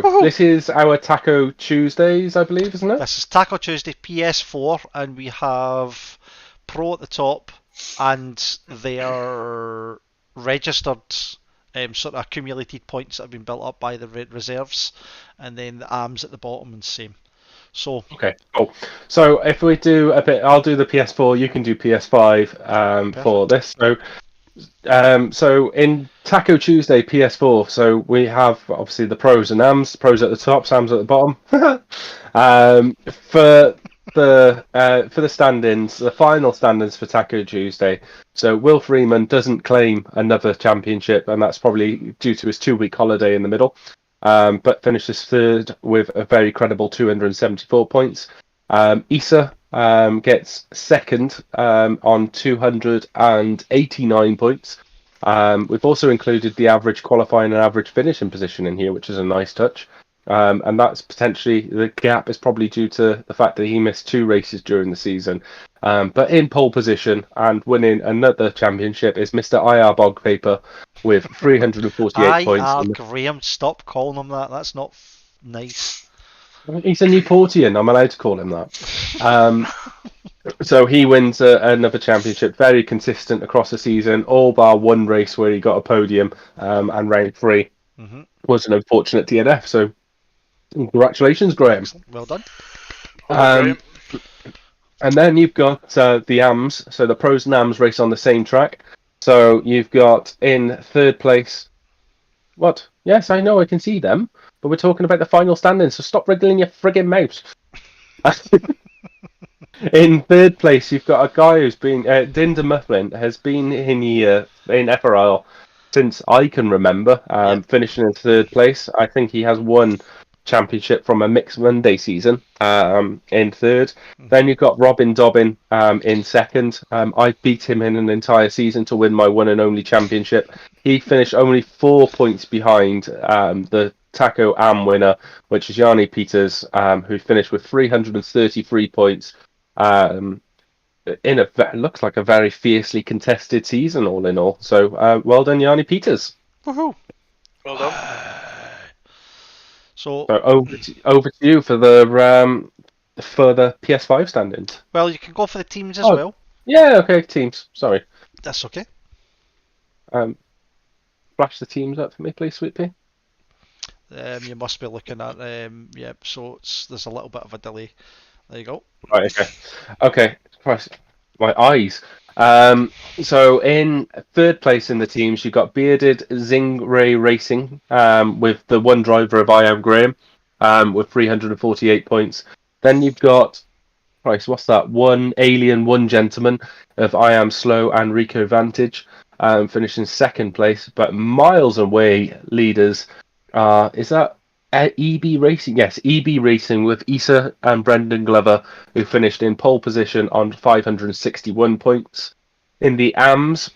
Woohoo. this is our Taco Tuesdays, I believe, isn't it? This is Taco Tuesday PS4, and we have Pro at the top, and their registered sort of accumulated points that have been built up by the reserves, and then the AMs at the bottom and same. So Okay, cool. So if we do a bit, I'll do the PS4. You can do PS5 for this. So in Taco Tuesday PS4, so we have obviously the pros and AMs. Pros at the top, AMs at the bottom. For the stand-ins, the final stand-ins for Taco Tuesday. So Will Freeman doesn't claim another championship, and that's probably due to his 2-week holiday in the middle. But finishes third with a very credible 274 points. Issa gets second on 289 points. We've also included the average qualifying and average finishing position in here, which is a nice touch. And that's potentially, the gap is probably due to the fact that he missed 2 races during the season. But in pole position and winning another championship is Mr. IR Bogpaper with 348 points. Graham, stop calling him that. That's not nice. He's a Newportian. I'm allowed to call him that. So he wins another championship, very consistent across the season, all bar one race where he got a podium and ranked 3. Mm-hmm. Was an unfortunate DNF. So congratulations, Graham. Excellent. Well done. And then you've got the AMs. So the pros and AMs race on the same track. So you've got in third place. What? Yes, I know, I can see them. But we're talking about the final standings, so stop wriggling your friggin' mouse. In third place, you've got a guy who's been... Dinder Mufflin has been in here in FRL since I can remember, finishing in third place. I think he has won championship from a mixed Monday season in third. Then you've got Robin Dobbin in second. I beat him in an entire season to win my one and only championship. He finished only 4 points behind the Taco Am winner, which is Yanni Peters, who finished with 333 points in looks like a very fiercely contested season all in all. So well done, Yanni Peters. Woohoo! Well done. So over to you for the PS5 stand-ins. Well, you can go for the teams as well. Yeah, okay, teams. Sorry. That's okay. Flash the teams up for me, please, Sweet Pea. You must be looking at so there's a little bit of a delay. There you go. Right, okay. Christ, my eyes. So in third place in the teams, you've got Bearded Zingray Racing with the one driver of I Am Graham with 348 points. Then you've got, Christ, what's that? One Alien, One Gentleman of I Am Slow and Rico Vantage finishing second place. But miles away leaders, is that EB Racing? Yes, EB Racing with Issa and Brendan Glover, who finished in pole position on 561 points. In the AMs,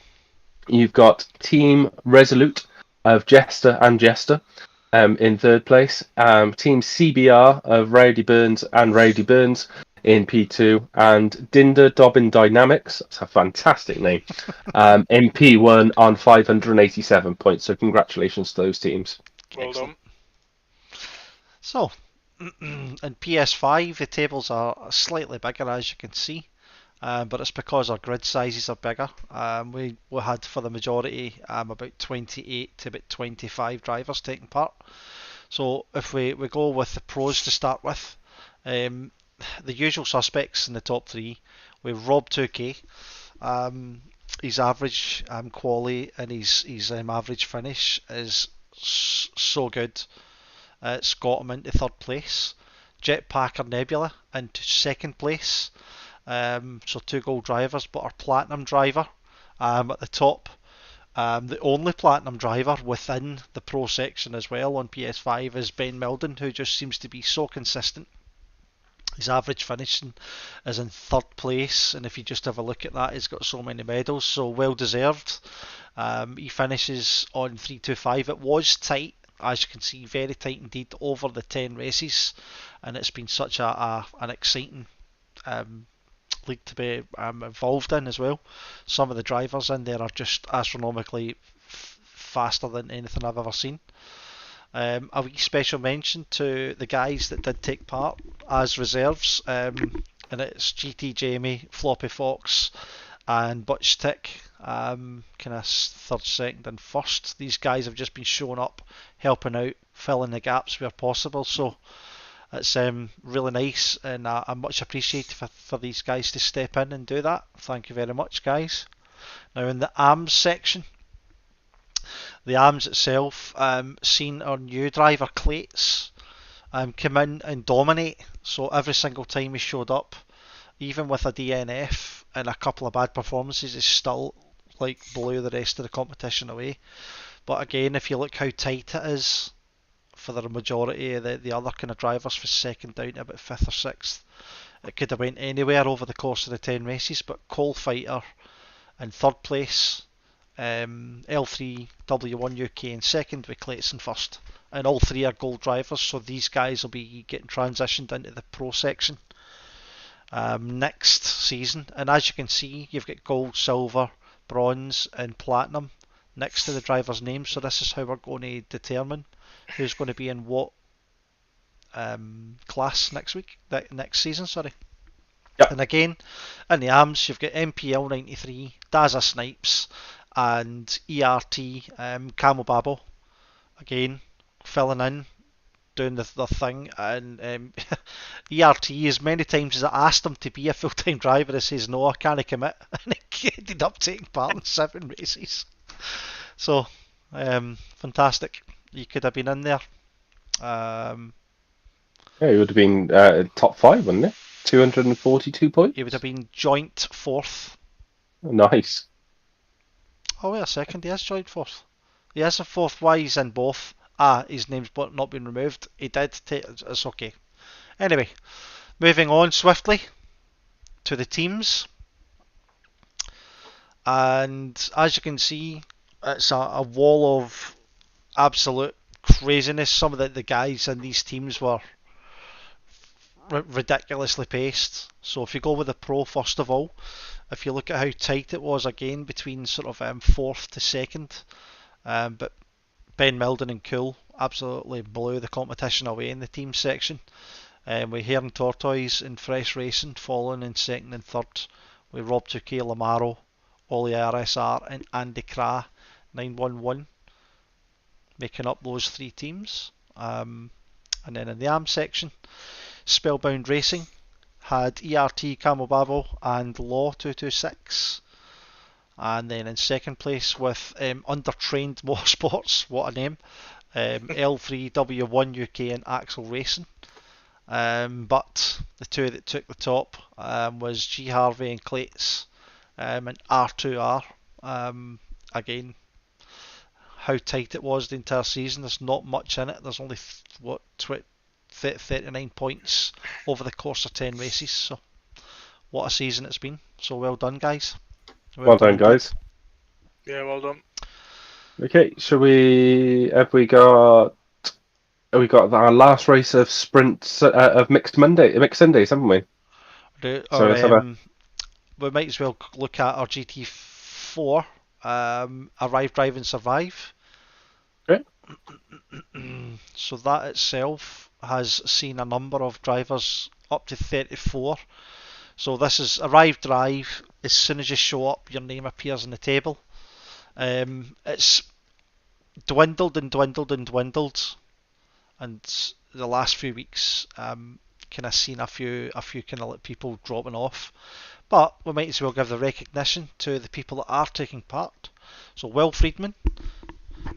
you've got Team Resolute of Jester and Jester in third place. Team CBR of Rowdy Burns and Rowdy Burns in P2. And Dinder Dobbin Dynamics, that's a fantastic name, in P1 on 587 points. So congratulations to those teams. Well done. So, in PS5, the tables are slightly bigger, as you can see, but it's because our grid sizes are bigger. We had, for the majority, about 28 to about 25 drivers taking part. So, if we go with the pros to start with, the usual suspects in the top 3, we have Rob 2K. His average quali and his average finish is so good. It's got him into third place. Jetpacker Nebula into second place. So 2 gold drivers, but our platinum driver at the top. The only platinum driver within the pro section as well on PS5 is Ben Milton, who just seems to be so consistent. His average finishing is in third place, and if you just have a look at that, he's got so many medals, so well deserved. He finishes on 3.25. It was tight, as you can see, very tight indeed over the 10 races, and it's been such an exciting league to be involved in as well. Some of the drivers in there are just astronomically faster than anything I've ever seen. A wee special mention to the guys that did take part as reserves, and it's GT Jamie, Floppy Fox, and Butch Tick, kind of third, second, and first. These guys have just been showing up, helping out, filling the gaps where possible. So it's really nice, and I'm much appreciated for these guys to step in and do that. Thank you very much, guys. Now in the ARMS section, the ARMS itself, seen our new driver Clates come in and dominate. So every single time he showed up, even with a DNF and a couple of bad performances, he still like blew the rest of the competition away. But again, if you look how tight it is for the majority of the other kind of drivers, for second down to about fifth or sixth, it could have went anywhere over the course of the 10 races. But Coal Fighter in third place, L3W1 UK in second, with Clayton first, and all three are gold drivers, so these guys will be getting transitioned into the pro section next season. And as you can see, you've got gold, silver, bronze and platinum next to the drivers' names, so this is how we're going to determine who's going to be in what class next season. Yep. And again, in the ARMS, you've got MPL 93, Daza Snipes, and ERT Camel Babble, again filling in, doing the thing. And ERT, as many times as I asked him to be a full-time driver, he says no, I can't commit, and he ended up taking part in 7 races. So fantastic. You could have been in there. Yeah, he would have been top 5, wouldn't he? 242 points. He would have been joint 4th. Nice. Oh, wait a second, he has joined 4th. He has a 4th. Why he's in both? His name's not been removed. He did take. It's okay. Anyway, moving on swiftly to the teams. And as you can see, it's a wall of absolute craziness. Some of the guys in these teams were ridiculously paced. So if you go with the pro first of all, if you look at how tight it was again between sort of 4th to 2nd, but Ben Milton and Cool absolutely blew the competition away in the team section. With Heron Tortoise and Fresh Racing following in 2nd and 3rd, with Rob 2K Lamaro, Ollie RSR and Andy Cra 911 making up those 3 teams. And then in the AM section, Spellbound Racing had ERT Camel Babble and Law 226. And then in second place with Undertrained Motorsports, what a name, L3W1 UK and Axel Racing. But the 2 that took the top was G Harvey and Clates and R2R. Again, how tight it was the entire season. There's not much in it. There's only 39 points over the course of 10 races. So what a season it's been. So well done, guys. Well done, guys. Yeah, well done. Okay, have we got our last race of sprints of mixed Sundays, haven't we? We might as well look at our GT4, Arrive, Drive and Survive. Okay. So that itself has seen a number of drivers up to 34. So this is Arrive, Drive. As soon as you show up, your name appears on the table. It's dwindled and dwindled and dwindled, and the last few weeks kind of seen a few kind of people dropping off. But we might as well give the recognition to the people that are taking part. So Will Friedman,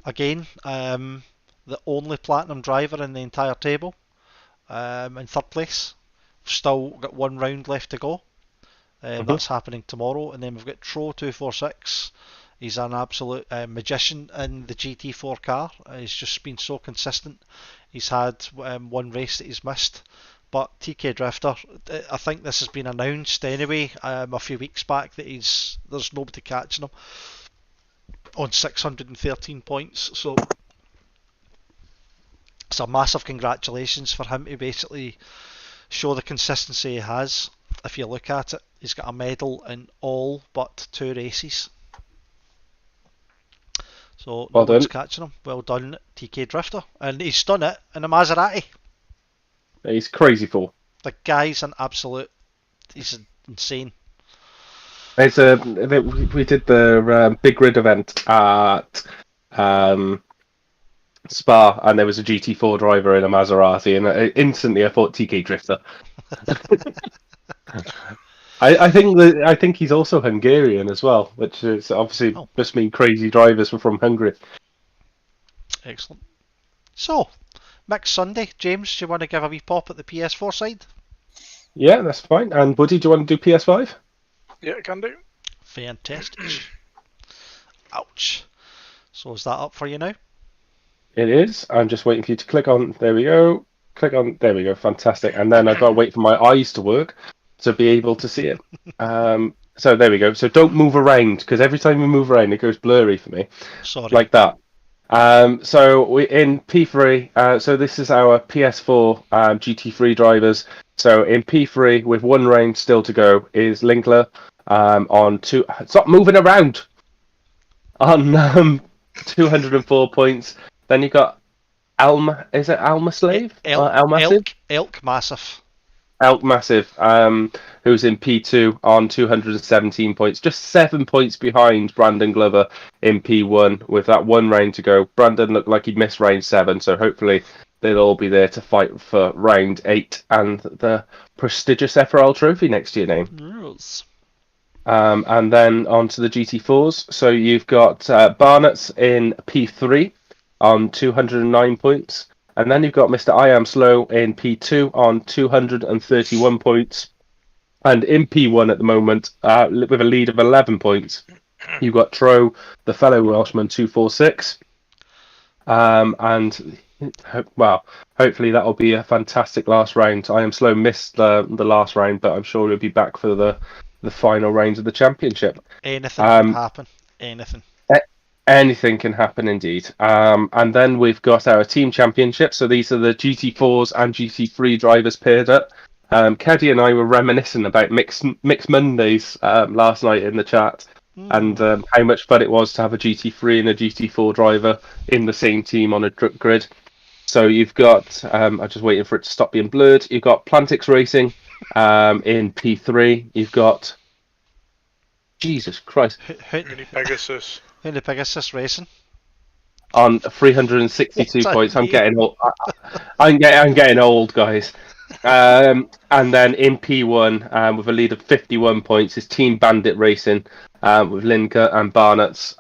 again, the only platinum driver in the entire table, in 3rd place. Still got 1 round left to go. That's happening tomorrow. And then we've got Tro246. He's an absolute magician in the GT4 car. He's just been so consistent. He's had 1 race that he's missed. But TK Drifter, I think this has been announced anyway a few weeks back that there's nobody catching him. on 613 points. So it's a massive congratulations for him to basically show the consistency he has. If you look at it, he's got a medal in all but 2 races. So no one's catching him. Well done, TK Drifter. And he's done it in a Maserati. He's crazy fool. The guy's an absolute... He's insane. It's we did the Big Rid event at Spa, and there was a GT4 driver in a Maserati, and instantly I thought TK Drifter. I think he's also Hungarian as well, which is obviously must mean crazy drivers were from Hungary. Excellent. So, next Sunday, James, do you want to give a wee pop at the PS4 side? Yeah, that's fine. And Woody, do you want to do PS5? Yeah, can do. Fantastic. Ouch. So is that up for you now? It is. I'm just waiting for you to click on. There we go. Click on. There we go. Fantastic. And then I've got to wait for my eyes to work to be able to see it. So there we go. So don't move around, because every time you move around, it goes blurry for me. Sorry. Like that. So we in P3. So this is our PS4 GT3 drivers. So in P3, with 1 round still to go, is Linkler on 2. Stop moving around. On 204 points. Then you got Alma. Is it Alma Slave? Elk Massive. Elk Massive, who's in P2 on 217 points, just 7 points behind Brandon Glover in P1 with that 1 round to go. Brandon looked like he'd missed round 7, so hopefully they'll all be there to fight for round 8 and the prestigious FRL trophy next to your name. Yes. And then on to the GT4s. So you've got Barnett's in P3 on 209 points. And then you've got Mr. I Am Slow in P2 on 231 points. And in P1 at the moment, with a lead of 11 points, you've got Tro, the fellow Welshman, 246. And, well, hopefully that'll be a fantastic last round. I Am Slow missed the last round, but I'm sure he'll be back for the final rounds of the championship. Anything can happen. Anything. Anything can happen indeed. And then we've got our team championship. So these are the GT4s and GT3 drivers paired up. Caddy and I were reminiscing about Mixed Mondays last night in the chat, and how much fun it was to have a GT3 and a GT4 driver in the same team on a grid. So you've got, I'm just waiting for it to stop being blurred. You've got Plantix Racing in P3. You've got, Jesus Christ, Uni Pegasus. Who Pegasus Racing? On 362 points. I'm getting old. I'm getting old, guys. And then in P1, with a lead of 51 points, is Team Bandit Racing with Linka and Barnett's,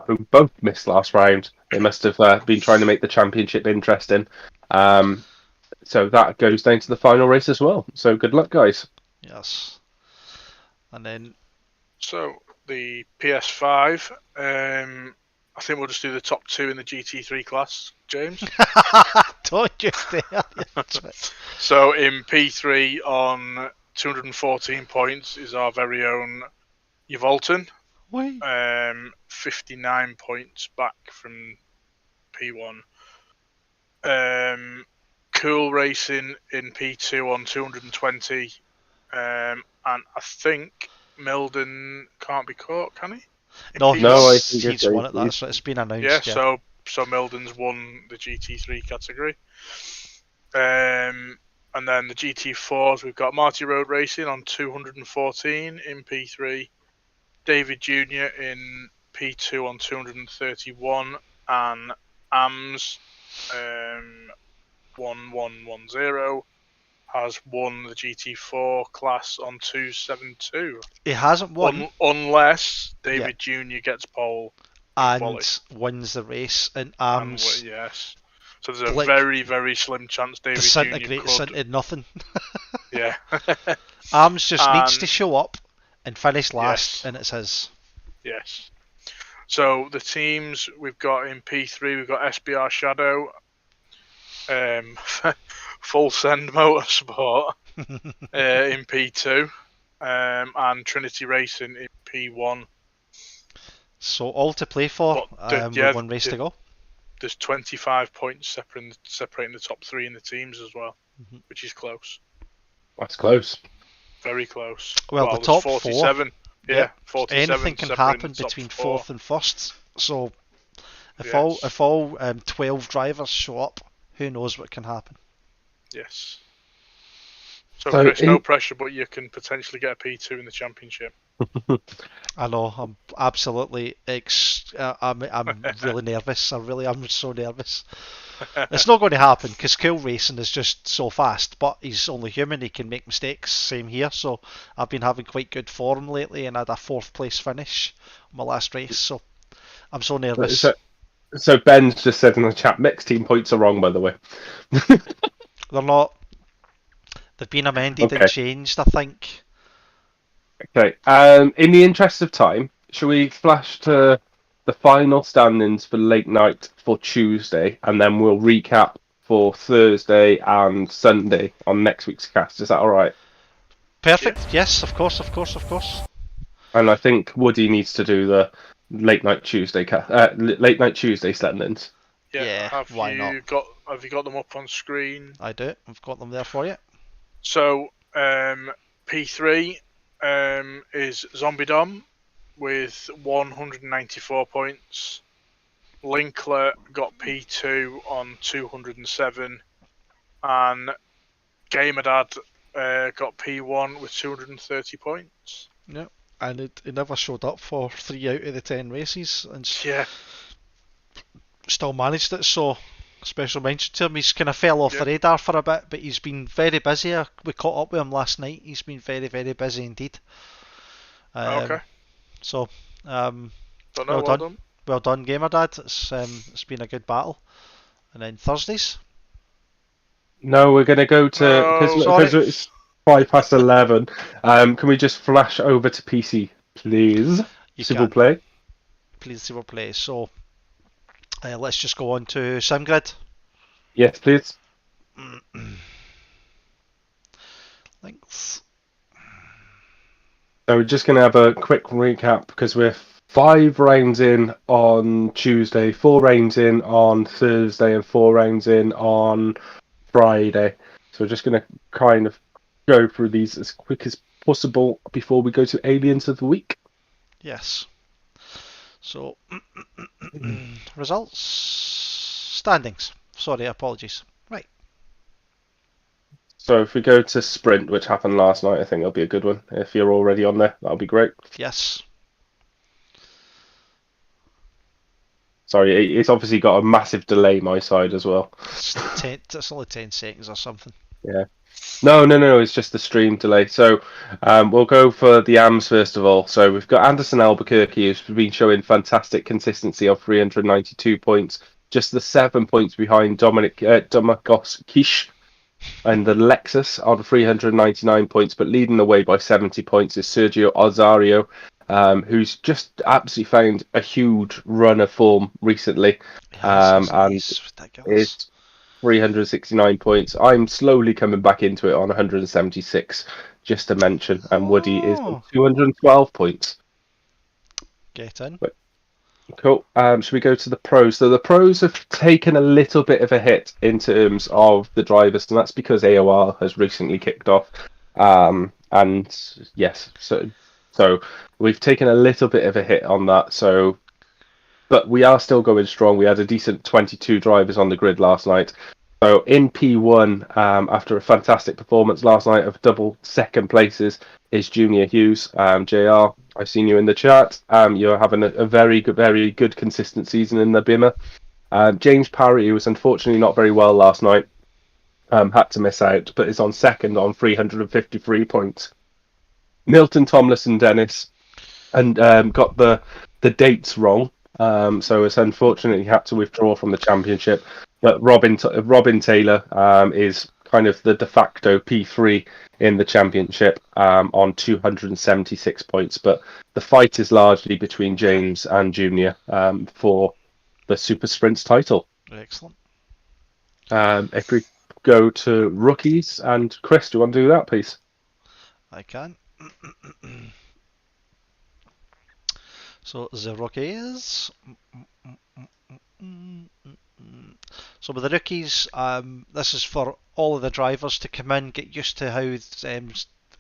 who both missed last round. They must have been trying to make the championship interesting. So that goes down to the final race as well. So good luck, guys. Yes. And then. So the PS5. I think we'll just do the top 2 in the GT3 class, James. Don't you dare. So in P3 on 214 points is our very own Yvolton. 59 points back from P1. Cool Racing in P2 on 220. And I think Milton can't be caught, can he? No, I think he's won it. That's it's been announced. Yeah, so Milton's won the GT3 category. And then the GT4s, we've got Marty Road Racing on 214 in P3, David Jr. in P2 on 231, and AMS 1110 has won the GT4 class on 272. He hasn't won unless David Jr. gets pole and wins the race in AMS. Yes. So there's a very, very slim chance David Jr. could. Into nothing. Yeah. AMS just needs to show up and finish last, and it's his. Yes. So the teams we've got in P3, we've got SBR Shadow, Full Send Motorsport in P2, and Trinity Racing in P1. So all to play for, with one race to go. There's 25 points separating the top 3 in the teams as well, which is close. That's close. Very close. Well, the top 47. 4. Yeah, 47. Anything can happen between 4th and 1st. So if all 12 drivers show up, who knows what can happen? Yes. So Chris, no pressure, but you can potentially get a P2 in the championship. I know. I'm absolutely. I'm really nervous. I'm so nervous. It's not going to happen because Cool Racing is just so fast. But he's only human. He can make mistakes. Same here. So I've been having quite good form lately, and I had a 4th place finish on my last race. So I'm so nervous. So Ben's just said in the chat, mixed team points are wrong, by the way. They're not. They've been amended and changed, I think. Okay. In the interest of time, shall we flash to the final standings for late night for Tuesday, and then we'll recap for Thursday and Sunday on next week's cast? Is that all right? Perfect. Yeah. Yes, of course. And I think Woody needs to do the late night Tuesday standings. Yeah. Why not? Have you got them up on screen? I do. I've got them there for you. So P3 is Zombie Dom with 194 points. Linkler got P2 on 207, and Gamerdad got P1 with 230 points. Yeah, and it never showed up for 3 out of the 10 races, and still managed it. So special mention to him. He's kind of fell off the radar for a bit, but he's been very busy. We caught up with him last night. He's been very, very busy indeed. Okay. So, well done. Well done, Gamerdad. It's been a good battle. And then Thursdays? No, we're going to go to... Because it's 11:05. Can we just flash over to PC, please? Civil play. Please, civil play. So, let's just go on to SimGrid. Yes, please. Thanks. So we're just going to have a quick recap because we're 5 rounds in on Tuesday, 4 rounds in on Thursday, and 4 rounds in on Friday. So we're just going to kind of go through these as quick as possible before we go to Aliens of the Week. Yes. So, results, standings. Sorry, apologies. Right. So if we go to Sprint, which happened last night, I think that'll be a good one. If you're already on there, that'll be great. Yes. Sorry, it's obviously got a massive delay my side as well. It's only 10 seconds or something. Yeah. No, it's just the stream delay. So we'll go for the AMs first of all. So we've got Anderson Albuquerque, who's been showing fantastic consistency of 392 points, just the 7 points behind Domagos Kish and the Lexus on 399 points, but leading the way by 70 points is Sergio Ozario, who's just absolutely found a huge run of form recently, and is 369 points. I'm slowly coming back into it on 176, just to mention, and Woody is on 212 points. Get in. Cool. Should we go to the pros? So the pros have taken a little bit of a hit in terms of the drivers, and that's because AOR has recently kicked off. And yes, so we've taken a little bit of a hit on that. So, but we are still going strong. We had a decent 22 drivers on the grid last night. So in P1, after a fantastic performance last night of double second places, is Junior Hughes. JR, I've seen you in the chat. You're having a very good consistent season in the Bimmer. James Parry, who was unfortunately not very well last night, had to miss out, but is on second on 353 points. Milton, Tomlinson, Dennis, and got the dates wrong. So it's unfortunately had to withdraw from the championship. But Robin Taylor is kind of the de facto P3 in the championship on 276 points. But the fight is largely between James and Junior for the Super Sprints title. Excellent. If we go to rookies, and Chris, do you want to do that, please? I can. So the rookies. So with the rookies, this is for all of the drivers to come in, get used to how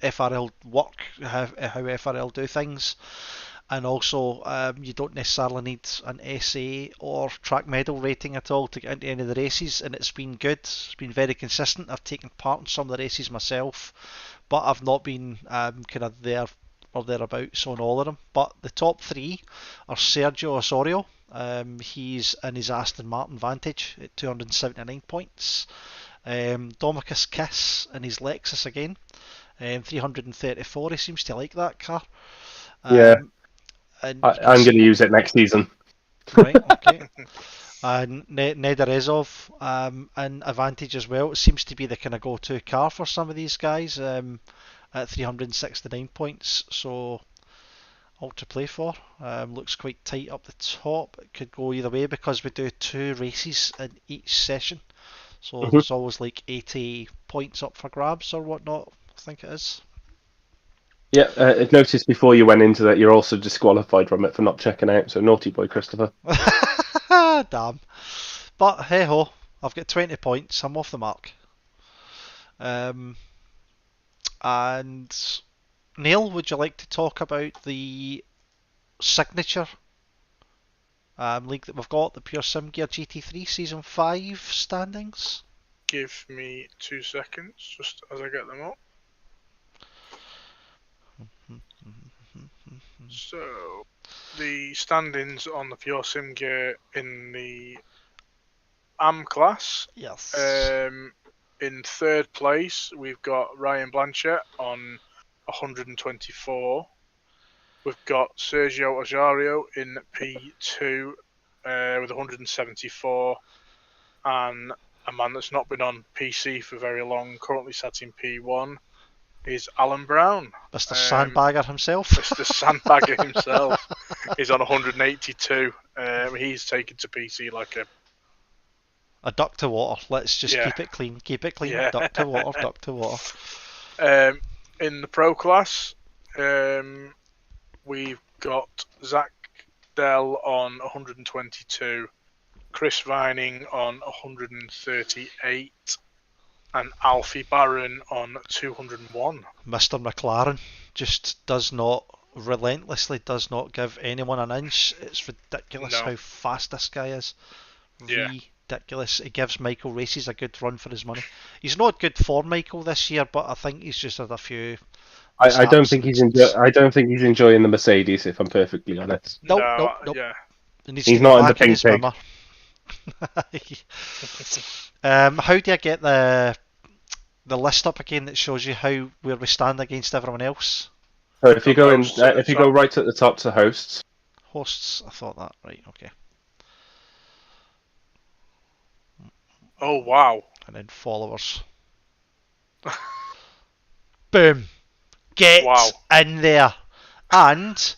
FRL work, how FRL do things, and also you don't necessarily need an SA or track medal rating at all to get into any of the races, and it's been good. It's been very consistent. I've taken part in some of the races myself, but I've not been kind of there or thereabouts on all of them. But the top three are Sergio Osorio. He's in his Aston Martin Vantage at 279 points. Domicus Kiss in his Lexus again, 334. He seems to like that car. Yeah. And I'm going to use it next season. Right, okay. And Nederezov and Advantage as well. It seems to be the kind of go-to car for some of these guys at 369 points. So all to play for. Looks quite tight up the top. It could go either way because we do 2 races in each session. So there's always like 80 points up for grabs or whatnot, I think it is. Yeah, noticed before you went into that you're also disqualified from it for not checking out, so naughty boy, Christopher. Damn. But hey ho, I've got 20 points, I'm off the mark. And Neil, would you like to talk about the signature league that we've got, the Pure Sim Gear GT3 Season 5 standings? Give me 2 seconds, just as I get them up. So, the standings on the Pure Sim Gear in the AM class. Yes. In third place, we've got Ryan Blanchett on 124. We've got Sergio Osorio in P2 with 174. And a man that's not been on PC for very long, currently sat in P1, is Alan Brown. Mr. Sandbagger himself. Mr. Sandbagger himself is on 182. He's taken to PC like a duck to water. Let's just keep it clean. Keep it clean. Yeah. Duck to water. Duck to water. In the pro class, we've got Zach Dell on 122, Chris Vining on 138, and Alfie Barron on 201. Mr. McLaren just relentlessly does not give anyone an inch. It's ridiculous how fast this guy is. Ridiculous. He gives Michael Races a good run for his money. He's not good for Michael this year, but I think he's just had a few. I don't think he's enjoying the Mercedes, if I'm perfectly honest. Nope. Yeah. He's not in the pink pig. How do I get the list up again that shows you where we stand against everyone else? So if you go go right at the top to hosts. Hosts, I thought that. Right, okay. Oh wow. And then followers. Boom. Get in there. And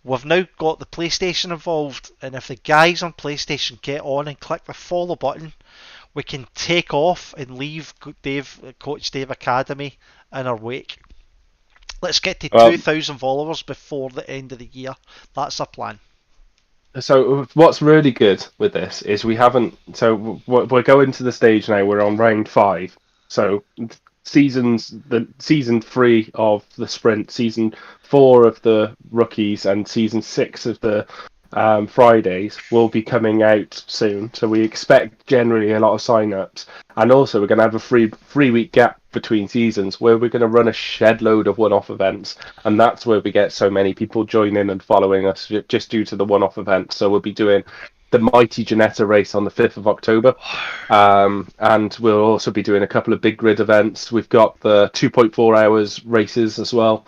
we've now got the PlayStation involved, and if the guys on PlayStation get on and click the follow button, we can take off and leave Coach Dave Academy in our wake. Let's get to 2,000 followers before the end of the year. That's our plan. So what's really good with this is we haven't. So we're going to the stage now. We're on round 5. So season 3 of the sprint, season 4 of the rookies, and season 6 of the Fridays will be coming out soon. So we expect generally a lot of sign-ups, and also we're going to have a three-week gap between seasons where we're going to run a shed load of one-off events, and that's where we get so many people joining and following us just due to the one-off events. So we'll be doing the Mighty Janetta race on the 5th of October, and we'll also be doing a couple of big grid events. We've got the 2.4 hours races as well,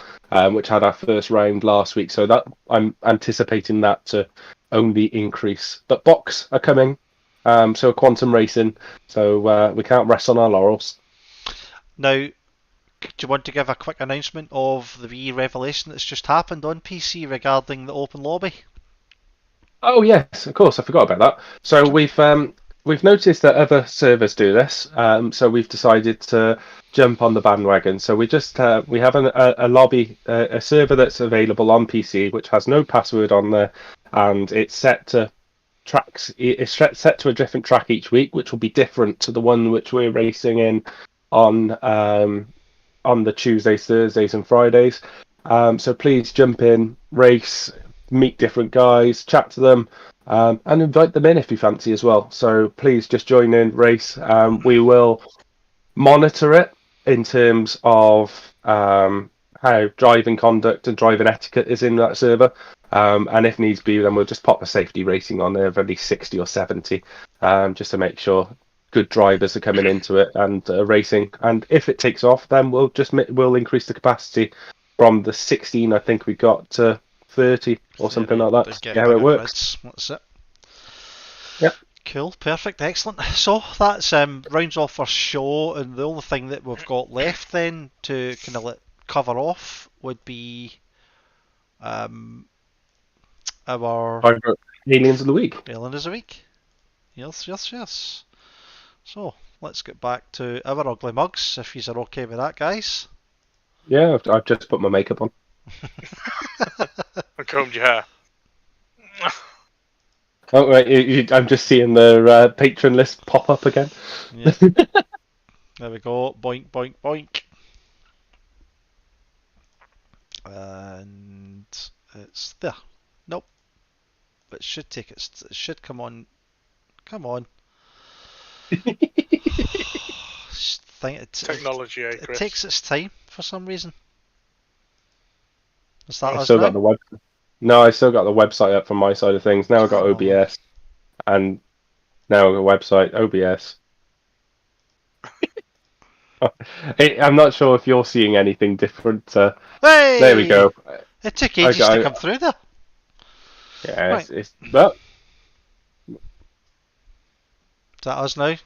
which had our first round last week, so that I'm anticipating that to only increase. But box are coming, so quantum racing, so we can't rest on our laurels. Now, do you want to give a quick announcement of the wee revelation that's just happened on PC regarding the open lobby? Oh yes, of course, I forgot about that. So we've we've noticed that other servers do this, so we've decided to jump on the bandwagon. So we just we have a lobby, a server that's available on PC, which has no password on there, and it's set to tracks. It's set to a different track each week, which will be different to the one which we're racing in on the Tuesdays, Thursdays, and Fridays. So please jump in, race, meet different guys, chat to them, and invite them in if you fancy as well. So please just join in, race. We will monitor it in terms of how driving conduct and driving etiquette is in that server. And if needs be, then we'll just pop a safety rating on there of at least 60 or 70, just to make sure good drivers are coming into it and racing. And if it takes off, then we'll increase the capacity from the 16 I think we got to 30 or something like that. Yeah, how it works. That's it. Yep. Cool, perfect, excellent. So that's rounds off our show, and the only thing that we've got left then to kind of cover off would be our Aliens of the Week. Aliens of the Week. Yes. So let's get back to our ugly mugs, if you're okay with that, guys. Yeah, I've just put my makeup on. I combed your hair. Oh, right, I'm just seeing the patron list pop up again. Yeah. There we go. Boink, boink, boink. And it's there. Nope. It should take it. It should come on. Come on. Technology, it Chris. takes its time for some reason. Is that I us still now? got the web. No, I still got the website up from my side of things. Now I've got OBS, and now I've got a website, OBS. I'm not sure if you're seeing anything different. Hey! There we go. It took ages to come through there. Yeah, right. Is that us now?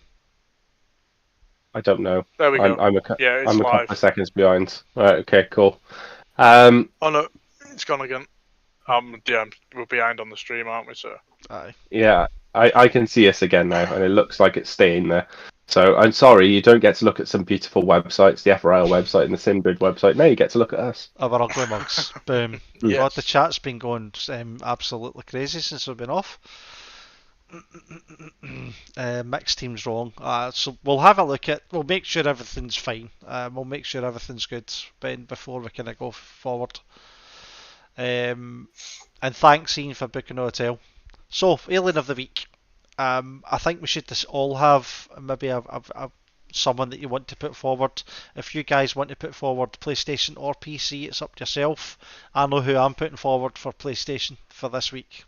I don't know. There we go. I'm a live. couple of seconds behind. Right, okay, cool. Oh no, it's gone again. We're behind on the stream, aren't we, sir? Aye. Yeah, I can see us again now, and it looks like it's staying there. So I'm sorry, you don't get to look at some beautiful websites, the FRL website and the Sinbrid website. Now you get to look at us. Our ugly mugs. Boom. Yes. God, the chat's been going absolutely crazy since we've been off. Mixed team's wrong. So we'll have a look at. We'll make sure everything's fine. We'll make sure everything's good, Ben, before we kind of go forward. And thanks, Ian, for booking the hotel. So, Alien of the Week. I think we should just all have maybe a someone that you want to put forward. If you guys want to put forward PlayStation or PC, it's up to yourself. I know who I'm putting forward for PlayStation for this week.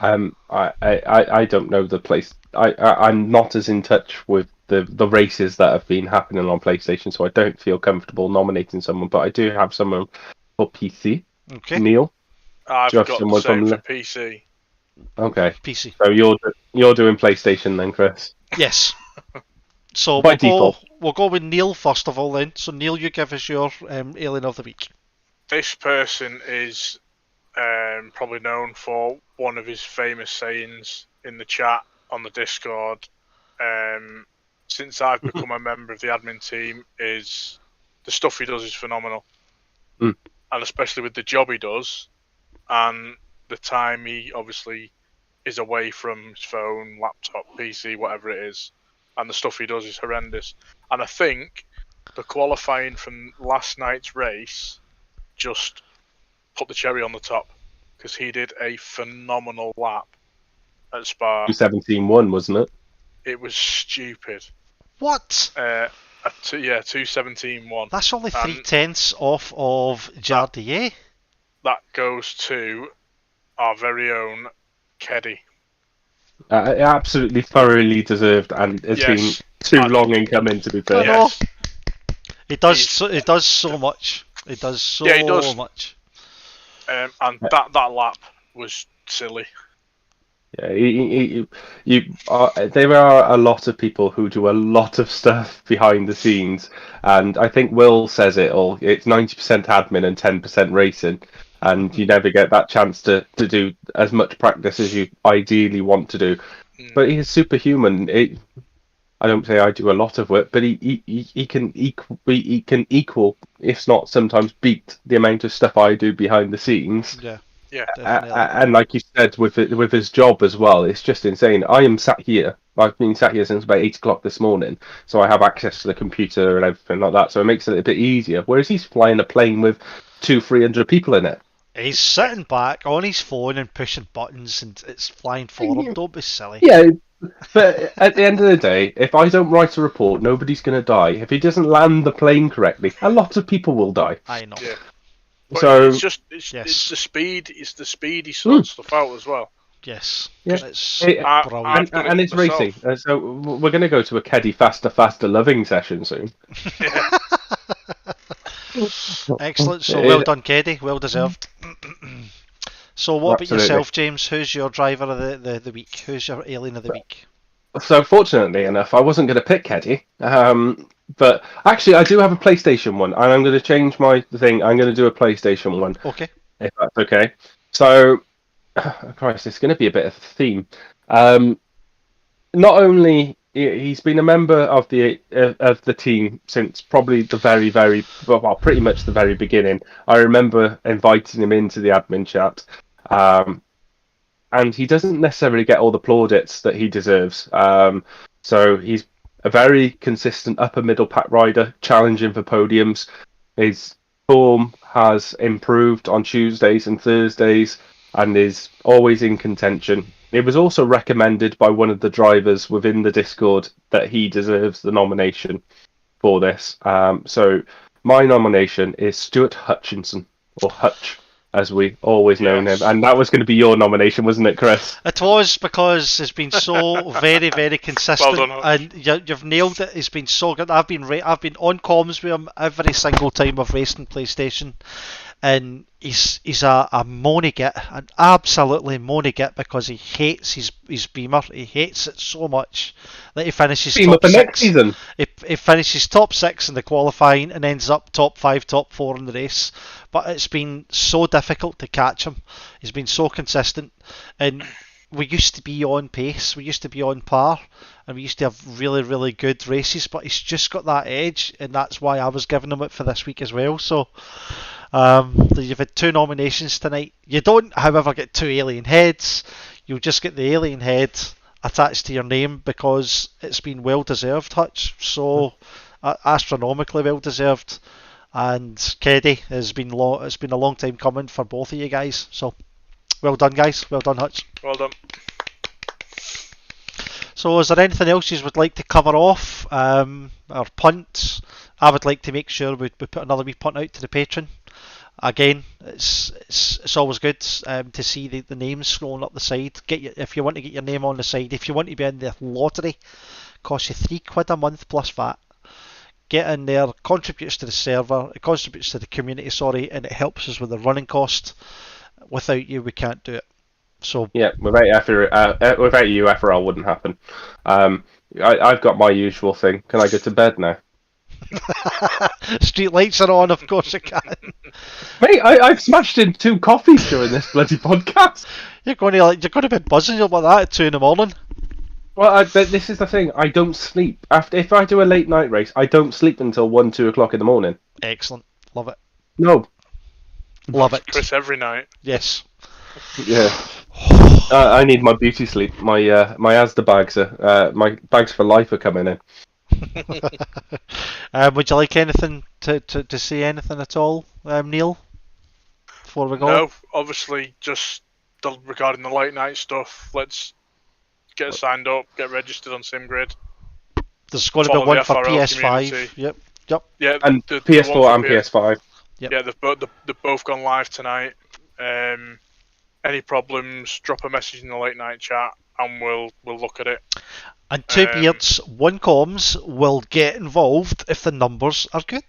I don't know the place. I'm not as in touch with the races that have been happening on PlayStation, so I don't feel comfortable nominating someone. But I do have someone for PC. Okay. Neil, I've got the same for PC. Okay. PC. So you're doing PlayStation then, Chris? Yes. So by default, we'll go with Neil first of all then. So Neil, you give us your Alien of the Week. This person is probably known for one of his famous sayings in the chat on the Discord. Since I've become a member of the admin team, is the stuff he does is phenomenal, and especially with the job he does, and the time he obviously is away from his phone, laptop, PC, whatever it is, and the stuff he does is horrendous. And I think the qualifying from last night's race just put the cherry on the top, because he did a phenomenal lap at Spa. 2:17.1, wasn't it? It was stupid. What? 2:17.1. That's only 3/10 off of Jardier. That goes to our very own Keddy. Absolutely thoroughly deserved, and it's been too long in coming, to be fair. Yes. He does so much. He does so much. And that lap was silly. Yeah, there are a lot of people who do a lot of stuff behind the scenes, and I think Will says it all. It's 90% admin and 10% racing, and you never get that chance to do as much practice as you ideally want to do. but he is superhuman. I don't say I do a lot of work, but he can equal, if not sometimes beat, the amount of stuff I do behind the scenes. Yeah. Yeah. And like you said, with his job as well, it's just insane. I am sat here. I've been sat here since about 8 o'clock this morning, so I have access to the computer and everything like that. So it makes it a bit easier. Whereas he's flying a plane with 200-300 people in it. He's sitting back on his phone and pushing buttons, and it's flying forward. Don't be silly. Yeah, but at the end of the day, if I don't write a report, nobody's going to die. If he doesn't land the plane correctly, a lot of people will die. I know. Yeah. But So it's the speed. It's the speed he sorts stuff out as well. Yes. Yeah. It's brilliant. and it's myself. racing. So we're going to go to a Keddy faster loving session soon. Yeah. Excellent. So well done, Keddy. Well deserved. So what about Absolutely. yourself, James? Who's your driver of the week? Who's your alien of the week? So fortunately enough, I wasn't going to pick Keddy. But actually, I do have a PlayStation one, and I'm going to change my thing. I'm going to do a PlayStation one. Okay. If that's okay. So, Christ, it's going to be a bit of a theme. Not only he's been a member of the team since probably the pretty much the very beginning. I remember inviting him into the admin chat, and he doesn't necessarily get all the plaudits that he deserves. So he's a very consistent upper middle pack rider, challenging for podiums. His form has improved on Tuesdays and Thursdays, and is always in contention. It was also recommended by one of the drivers within the Discord that he deserves the nomination for this. So my nomination is Stuart Hutchinson, or Hutch, as we always know him. And that was going to be your nomination, wasn't it, Chris? It was, because it's been so very, very consistent, Well done, and you've nailed it. It's been so good. I've been on comms with him every single time I've raced in PlayStation, and he's a moany git, an absolutely moany git, because he hates his Beamer. He hates it so much that he finishes Beamer top for 6. next season. He finishes top 6 in the qualifying and ends up top 5, top 4 in the race. But it's been so difficult to catch him. He's been so consistent, and we used to be on pace. We used to be on par, and we used to have really, really good races. But he's just got that edge, and that's why I was giving him it for this week as well. So you've had 2 nominations tonight. You don't, however, get 2 alien heads. You'll just get the alien head attached to your name, because it's been well deserved, Hutch. So astronomically well deserved. And Keddy it's been a long time coming for both of you guys. So well done, guys. Well done, Hutch. Well done. So is there anything else you would like to cover off? Or punts? I would like to make sure we put another wee punt out to the patron. Again, it's always good to see the names scrolling up the side. If you want to get your name on the side, if you want to be in the lottery, costs you £3 a month plus VAT. Get in there, contributes to the server, it contributes to the community, and it helps us with the running cost. Without you, we can't do it. So yeah, without you, FRL wouldn't happen. I've got my usual thing. Can I go to bed now? Street lights are on, of course you can. Mate, I've smashed in 2 coffees during this bloody podcast. You're going to be buzzing like that at 2 in the morning. Well, this is the thing. I don't sleep. If I do a late night race, I don't sleep until 1-2 o'clock in the morning. Excellent, love it. No. Love it. Chris every night. Yes. Yeah. I need my beauty sleep. My Asda bags my bags for life are coming in. Would you like anything to say anything at all, Neil? Before we go. No, obviously just regarding the late night stuff. Let's get signed up, get registered on SimGrid. There's going to be one for PS5. Community. Yep. Yeah, and PS4 and PS5. Yep. Yeah, they've both gone live tonight. Any problems, drop a message in the late night chat, and we'll look at it. And 2 beards, 1 comms will get involved if the numbers are good.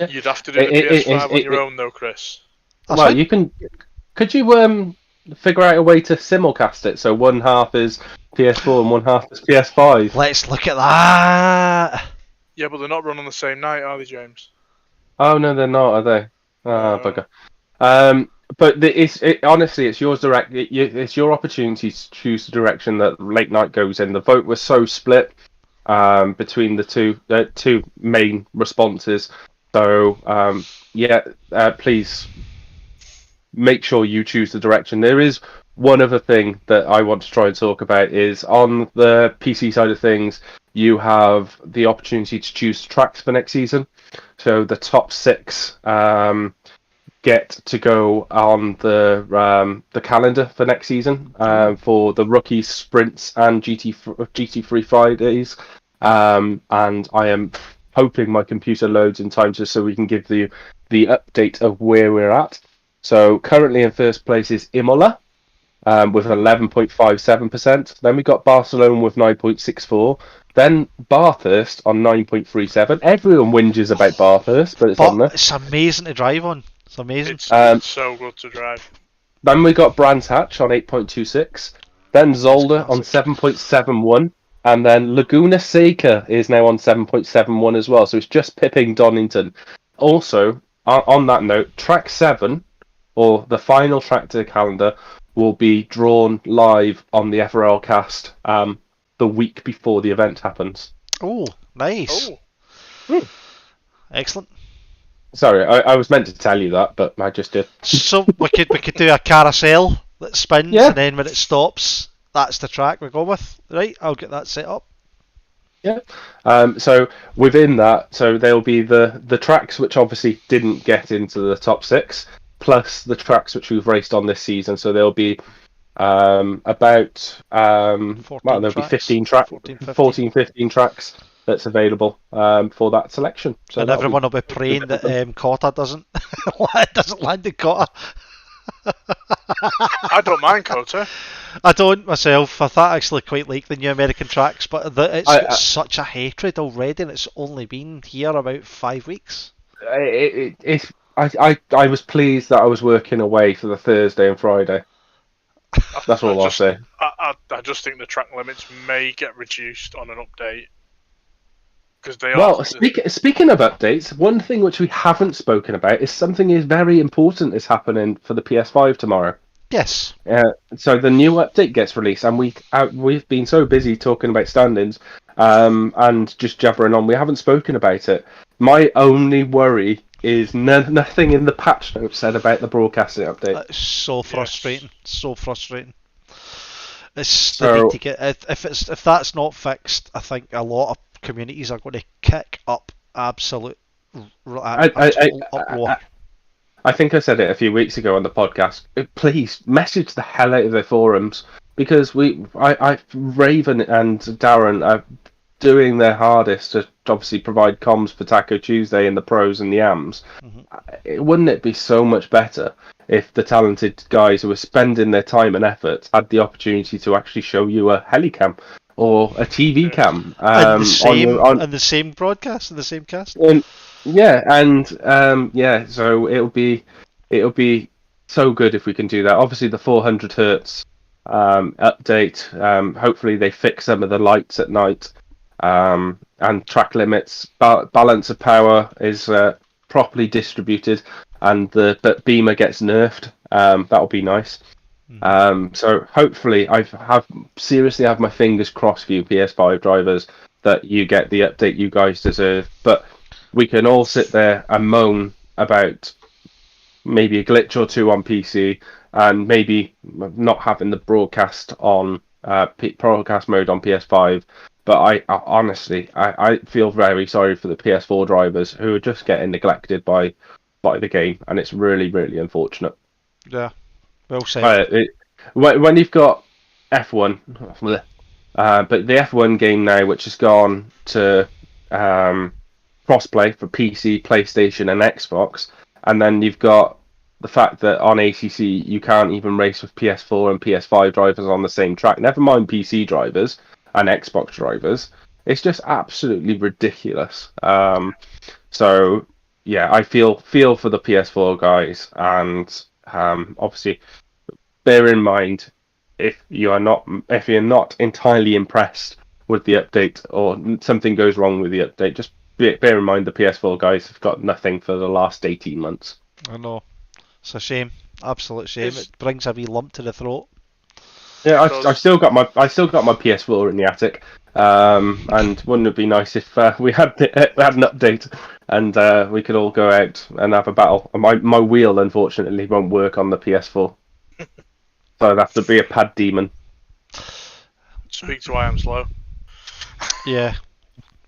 You'd have to do the PS5 on your own, though, Chris. Well, you can. Could you figure out a way to simulcast it so one half is PS4 and one half is PS5? Let's look at that. Yeah, but they're not run on the same night, are they, James? Oh no, they're not, are they? Ah, bugger. but honestly, it's yours direct. It's your opportunity to choose the direction that Late Night goes in. The vote was so split between the two main responses. So please make sure you choose the direction. There is one other thing that I want to try and talk about is on the PC side of things, you have the opportunity to choose tracks for next season. So the top 6 get to go on the calendar for next season for the rookies, sprints, and GT3 Fridays. And I am hoping my computer loads in time so we can give you the update of where we're at. So currently in first place is Imola with 11.57%. Then we got Barcelona with 9.64%. Then Bathurst on 9.37%. Everyone whinges about Bathurst, but it's on there. It's amazing to drive on. It's amazing. It's so good to drive. Then we got Brands Hatch on 8.26%. Then Zolder on 7.71%. And then Laguna Seca is now on 7.71 as well. So it's just pipping Donington. Also, on that note, track 7, or the final track to the calendar, will be drawn live on the FRL'Cast the week before the event happens. Oh, nice. Oh. Excellent. Sorry, I was meant to tell you that, but I just did. So we could do a carousel that spins, Yeah. and then when it stops, that's the track we go with. Right, I'll get that set up. Yeah. So within that, so there'll be the tracks which obviously didn't get into the top 6, plus the tracks which we've raced on this season. So there'll be about there'll be 15 tracks that's available for that selection. So and everyone will be praying that Cotta doesn't land in Cotta. I don't mind Cotta. I don't myself. I thought I actually quite like the new American tracks, but it's got such a hatred already, and it's only been here about 5 weeks. I was pleased that I was working away for the Thursday and Friday. That's all I'll say. I just think the track limits may get reduced on an update. Speaking of updates, one thing which we haven't spoken about is something is very important is happening for the PS5 tomorrow. Yes. So the new update gets released, and we've been so busy talking about stand-ins and just jabbering on, we haven't spoken about it. My only worry is nothing in the patch notes said about the broadcasting update. That's so frustrating. Yes. So frustrating. It's they need to get if that's not fixed, I think a lot of communities are going to kick up absolute uproar. I think I said it a few weeks ago on the podcast. Please message the hell out of the forums, because Raven and Darren are doing their hardest to obviously provide comms for Taco Tuesday and the pros and the AMs. Mm-hmm. Wouldn't it be so much better if the talented guys who are spending their time and effort had the opportunity to actually show you a helicam or a TV cam in the same broadcast, in the same cast? So it'll be so good if we can do that. Obviously, the 400 hertz update. Hopefully, they fix some of the lights at night and track limits. Balance of power is properly distributed, and but Beamer gets nerfed. That'll be nice. So hopefully, I seriously have my fingers crossed for you PS5 drivers that you get the update you guys deserve. But we can all sit there and moan about maybe a glitch or two on PC, and maybe not having the broadcast on broadcast mode on PS5. But I honestly feel very sorry for the PS4 drivers who are just getting neglected by the game, and it's really, really unfortunate. Yeah, well said. When you've got F1, but the F1 game now, which has gone to crossplay for PC, PlayStation, and Xbox, and then you've got the fact that on ACC you can't even race with PS4 and PS5 drivers on the same track. Never mind PC drivers and Xbox drivers. It's just absolutely ridiculous. So yeah, I feel for the PS4 guys, and obviously bear in mind if you're not entirely impressed with the update, or something goes wrong with the update, just bear in mind the PS4 guys have got nothing for the last 18 months. I know. It's a shame. Absolute shame. It brings a wee lump to the throat. Yeah, I still got my PS4 in the attic. And wouldn't it be nice if we had an update and we could all go out and have a battle? My wheel unfortunately won't work on the PS4, so I'd have to be a pad demon. Speak to I Am Slow. Yeah,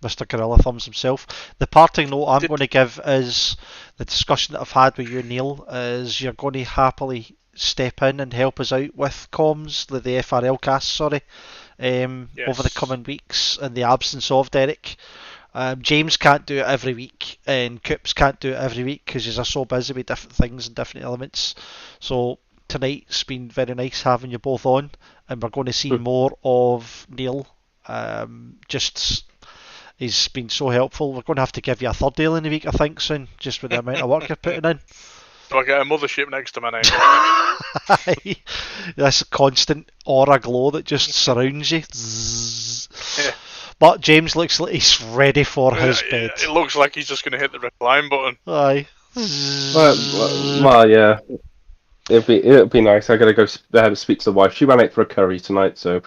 Mr. Gorilla Thumbs himself. The parting note I'm going to give is the discussion that I've had with you, Neil, is you're going to happily step in and help us out with comms, the FRL'Cast, sorry, Yes. over the coming weeks in the absence of Derek. James can't do it every week, and Coops can't do it every week because he's so busy with different things and different elements. So tonight's been very nice having you both on, and we're going to see more of Neil. He's been so helpful. We're going to have to give you a third deal in the week, I think, soon, just with the amount of work you're putting in. Do I get a mothership next to my name? This constant aura glow that just surrounds you. Yeah. But James looks like he's ready for his bed. It looks like he's just going to hit the recline button. Aye. Well, yeah. It'll be nice. I gotta go speak to the wife. She went out for a curry tonight, so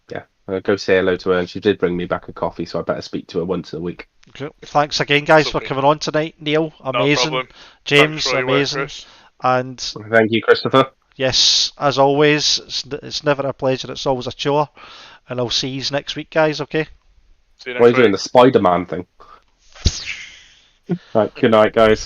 yeah, I'll go say hello to her. And she did bring me back a coffee, so I better speak to her once a week. Okay. Thanks again, guys, for coming on tonight. Neil, amazing. No problem. James, amazing. And thank you, Christopher. Yes, as always, it's never a pleasure. It's always a chore. And I'll see you next week, guys. Okay. See you next What are you week. doing? The Spider-Man thing. Right. Good night, guys.